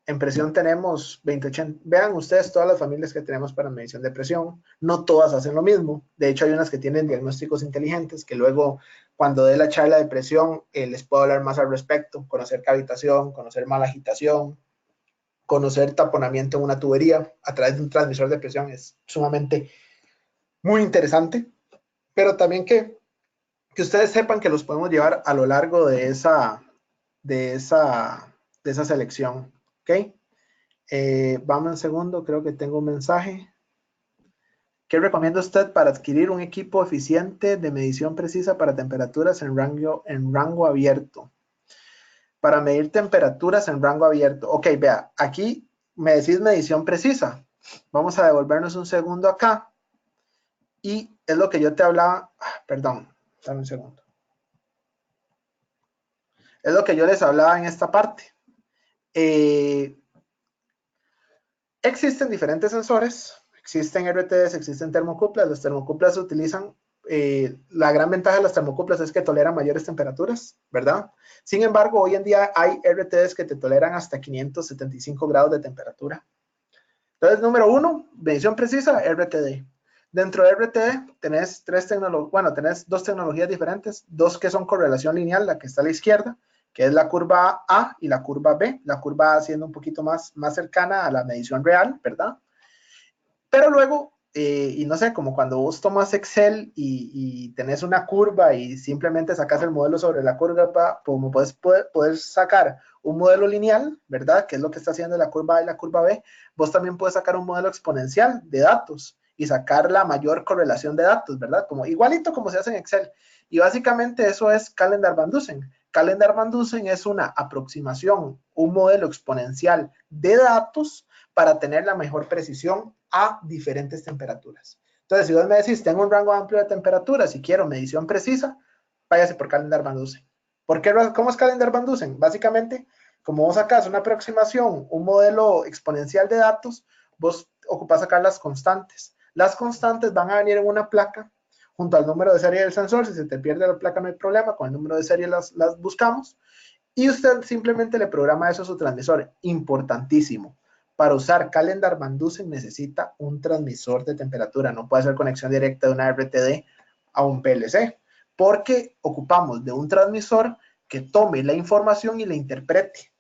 En presión tenemos 2080. Vean ustedes todas las familias que tenemos para medición de presión. No todas hacen lo mismo. De hecho, hay unas que tienen diagnósticos inteligentes que luego, cuando dé la charla de presión, les puedo hablar más al respecto. Conocer cavitación, conocer mala agitación, conocer taponamiento en una tubería a través de un transmisor de presión es sumamente muy interesante. Pero también que ustedes sepan que los podemos llevar a lo largo de esa selección. ¿Ok? Vamos un segundo, creo que tengo un mensaje. ¿Qué recomienda usted para adquirir un equipo eficiente de medición precisa para temperaturas en rango abierto? Para medir temperaturas en rango abierto. Ok, vea, aquí me decís medición precisa. Vamos a devolvernos un segundo acá. Y es lo que yo te hablaba. Perdón, dame un segundo. Es lo que yo les hablaba en esta parte. Existen diferentes sensores, existen RTDs, existen termocuplas. Las termocuplas se utilizan, la gran ventaja de las termocuplas es que toleran mayores temperaturas, ¿verdad? Sin embargo, hoy en día hay RTDs que te toleran hasta 575 grados de temperatura. Entonces, número uno, medición precisa, RTD. Dentro de RTD tenés tenés dos tecnologías diferentes, dos que son correlación lineal, la que está a la izquierda, que es la curva A y la curva B, la curva A siendo un poquito más cercana a la medición real, ¿verdad? Pero luego, y no sé, como cuando vos tomas Excel y tenés una curva y simplemente sacas el modelo sobre la curva, como puedes sacar un modelo lineal, ¿verdad? Que es lo que está haciendo la curva A y la curva B, vos también puedes sacar un modelo exponencial de datos y sacar la mayor correlación de datos, ¿verdad? Como igualito como se hace en Excel. Y básicamente eso es Calendar Van Dusen. Calendar Van Dusen es una aproximación, un modelo exponencial de datos para tener la mejor precisión a diferentes temperaturas. Entonces, si vos me decís, tengo un rango amplio de temperaturas y quiero medición precisa, váyase por Calendar Van Dusen. ¿Por qué? ¿Cómo es Calendar Van Dusen? Básicamente, como vos sacás una aproximación, un modelo exponencial de datos, vos ocupás sacar las constantes. Las constantes van a venir en una placa junto al número de serie del sensor. Si se te pierde la placa no hay problema, con el número de serie las buscamos. Y usted simplemente le programa eso a su transmisor. Importantísimo. Para usar Calendar Van Dusen necesita un transmisor de temperatura. No puede hacer conexión directa de una RTD a un PLC, porque ocupamos de un transmisor que tome la información y la interprete.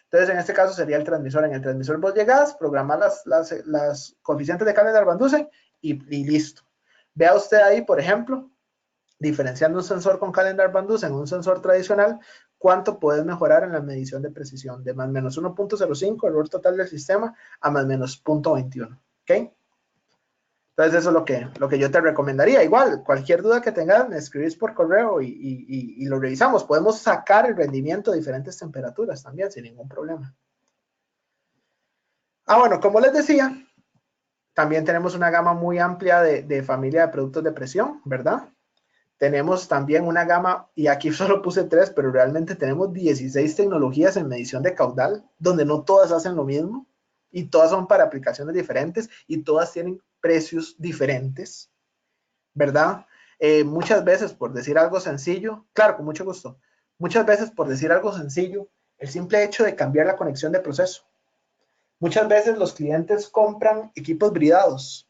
Entonces, en este caso sería el transmisor. En el transmisor vos llegás, programás las coeficientes de Calendar Van Dusen y listo. Vea usted ahí, por ejemplo, diferenciando un sensor con Calendar Van Dusen en un sensor tradicional, cuánto puedes mejorar en la medición de precisión de más o menos 1.05, error total del sistema, a más o menos 0.21. ¿Ok? Entonces eso es lo que yo te recomendaría. Igual, cualquier duda que tengas, me escribís por correo y lo revisamos. Podemos sacar el rendimiento a diferentes temperaturas también, sin ningún problema. Bueno, como les decía, también tenemos una gama muy amplia de familia de productos de presión, ¿verdad? Tenemos también una gama, y aquí solo puse 3, pero realmente tenemos 16 tecnologías en medición de caudal, donde no todas hacen lo mismo, y todas son para aplicaciones diferentes, y todas tienen precios diferentes, ¿verdad? Muchas veces, por decir algo sencillo, claro, con mucho gusto, muchas veces, por decir algo sencillo, el simple hecho de cambiar la conexión de proceso. Muchas veces los clientes compran equipos bridados,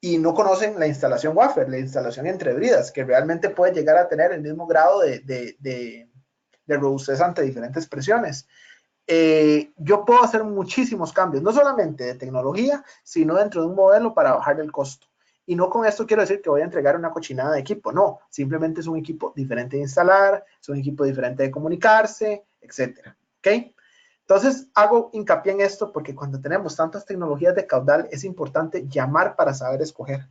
y no conocen la instalación wafer, la instalación entre bridas, que realmente puede llegar a tener el mismo grado de robustez ante diferentes presiones. Yo puedo hacer muchísimos cambios, no solamente de tecnología, sino dentro de un modelo para bajar el costo. Y no con esto quiero decir que voy a entregar una cochinada de equipo, no, simplemente es un equipo diferente de instalar, es un equipo diferente de comunicarse, etcétera. ¿Ok? Entonces, hago hincapié en esto porque cuando tenemos tantas tecnologías de caudal, es importante llamar para saber escoger.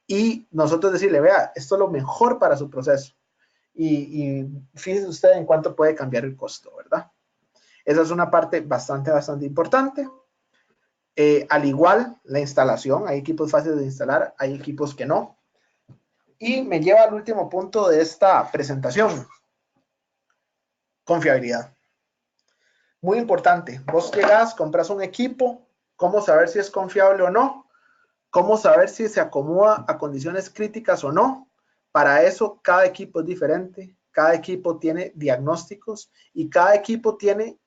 Y nosotros decirle, vea, esto es lo mejor para su proceso. Y fíjese usted en cuánto puede cambiar el costo, ¿verdad? Esa es una parte bastante importante. Al igual, la instalación, hay equipos fáciles de instalar, hay equipos que no. Y me lleva al último punto de esta presentación, confiabilidad. Muy importante, vos llegás, compras un equipo, ¿cómo saber si es confiable o no? ¿Cómo saber si se acomoda a condiciones críticas o no? Para eso, cada equipo es diferente, cada equipo tiene diagnósticos y cada equipo tiene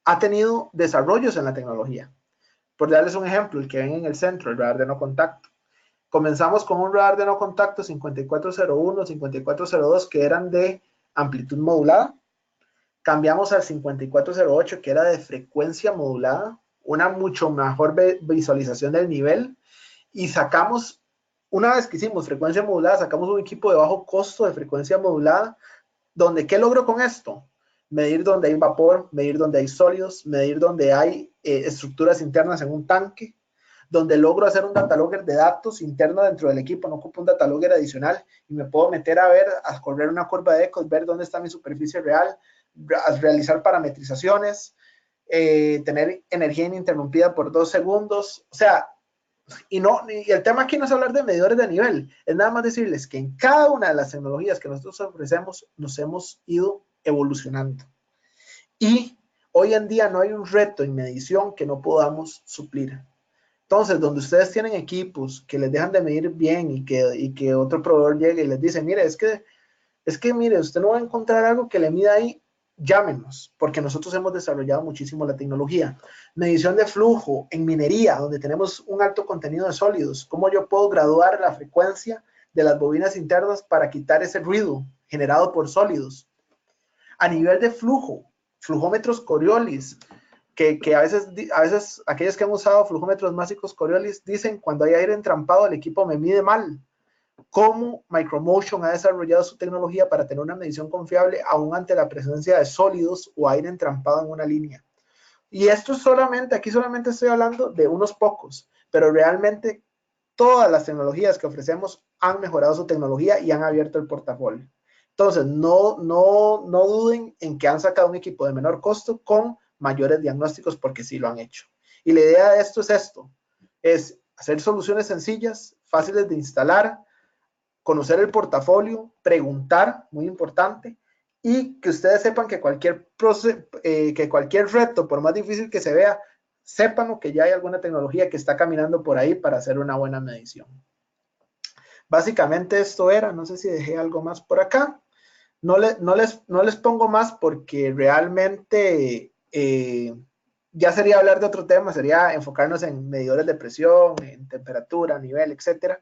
ha tenido desarrollos en la tecnología. Por darles un ejemplo, el que ven en el centro, el radar de no contacto. Comenzamos con un radar de no contacto 5401, 5402, que eran de amplitud modulada. Cambiamos al 5408, que era de frecuencia modulada, una mucho mejor visualización del nivel. Y sacamos, una vez que hicimos frecuencia modulada, sacamos un equipo de bajo costo de frecuencia modulada, donde, ¿qué logro con esto? Medir donde hay vapor, medir donde hay sólidos, medir donde hay estructuras internas en un tanque, donde logro hacer un datalogger de datos interno dentro del equipo, no ocupo un datalogger adicional y me puedo meter a ver, a correr una curva de ecos, ver dónde está mi superficie real, a realizar parametrizaciones, tener energía ininterrumpida por 2 segundos, o sea, y el tema aquí no es hablar de medidores de nivel, es nada más decirles que en cada una de las tecnologías que nosotros ofrecemos nos hemos ido evolucionando. Y hoy en día no hay un reto en medición que no podamos suplir. Entonces, donde ustedes tienen equipos que les dejan de medir bien y que otro proveedor llegue y les dice, mire, mire, usted no va a encontrar algo que le mida ahí, llámenos, porque nosotros hemos desarrollado muchísimo la tecnología. Medición de flujo en minería, donde tenemos un alto contenido de sólidos. ¿Cómo yo puedo graduar la frecuencia de las bobinas internas para quitar ese ruido generado por sólidos? A nivel de flujo, flujómetros Coriolis, que a veces aquellos que han usado flujómetros mágicos Coriolis dicen, cuando hay aire entrampado, el equipo me mide mal. ¿Cómo Micromotion ha desarrollado su tecnología para tener una medición confiable aún ante la presencia de sólidos o aire entrampado en una línea? Y esto aquí solamente estoy hablando de unos pocos, pero realmente todas las tecnologías que ofrecemos han mejorado su tecnología y han abierto el portafolio. Entonces, no duden en que han sacado un equipo de menor costo con mayores diagnósticos, porque sí lo han hecho. Y la idea de esto, es hacer soluciones sencillas, fáciles de instalar, conocer el portafolio, preguntar, muy importante, y que ustedes sepan que cualquier reto, por más difícil que se vea, sepan que ya hay alguna tecnología que está caminando por ahí para hacer una buena medición. Básicamente esto era, no sé si dejé algo más por acá. No les pongo más porque realmente ya sería hablar de otro tema, sería enfocarnos en medidores de presión, en temperatura, nivel, etcétera.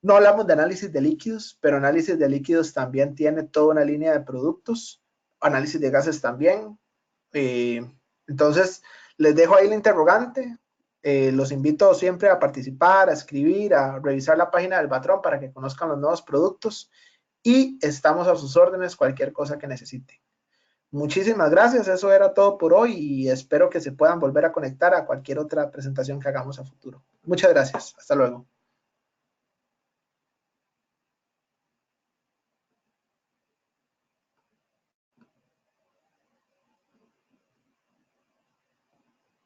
No hablamos de análisis de líquidos, pero análisis de líquidos también tiene toda una línea de productos, análisis de gases también. Entonces, les dejo ahí la interrogante. Los invito siempre a participar, a escribir, a revisar la página del patrón para que conozcan los nuevos productos y estamos a sus órdenes cualquier cosa que necesiten. Muchísimas gracias, eso era todo por hoy y espero que se puedan volver a conectar a cualquier otra presentación que hagamos a futuro. Muchas gracias, hasta luego.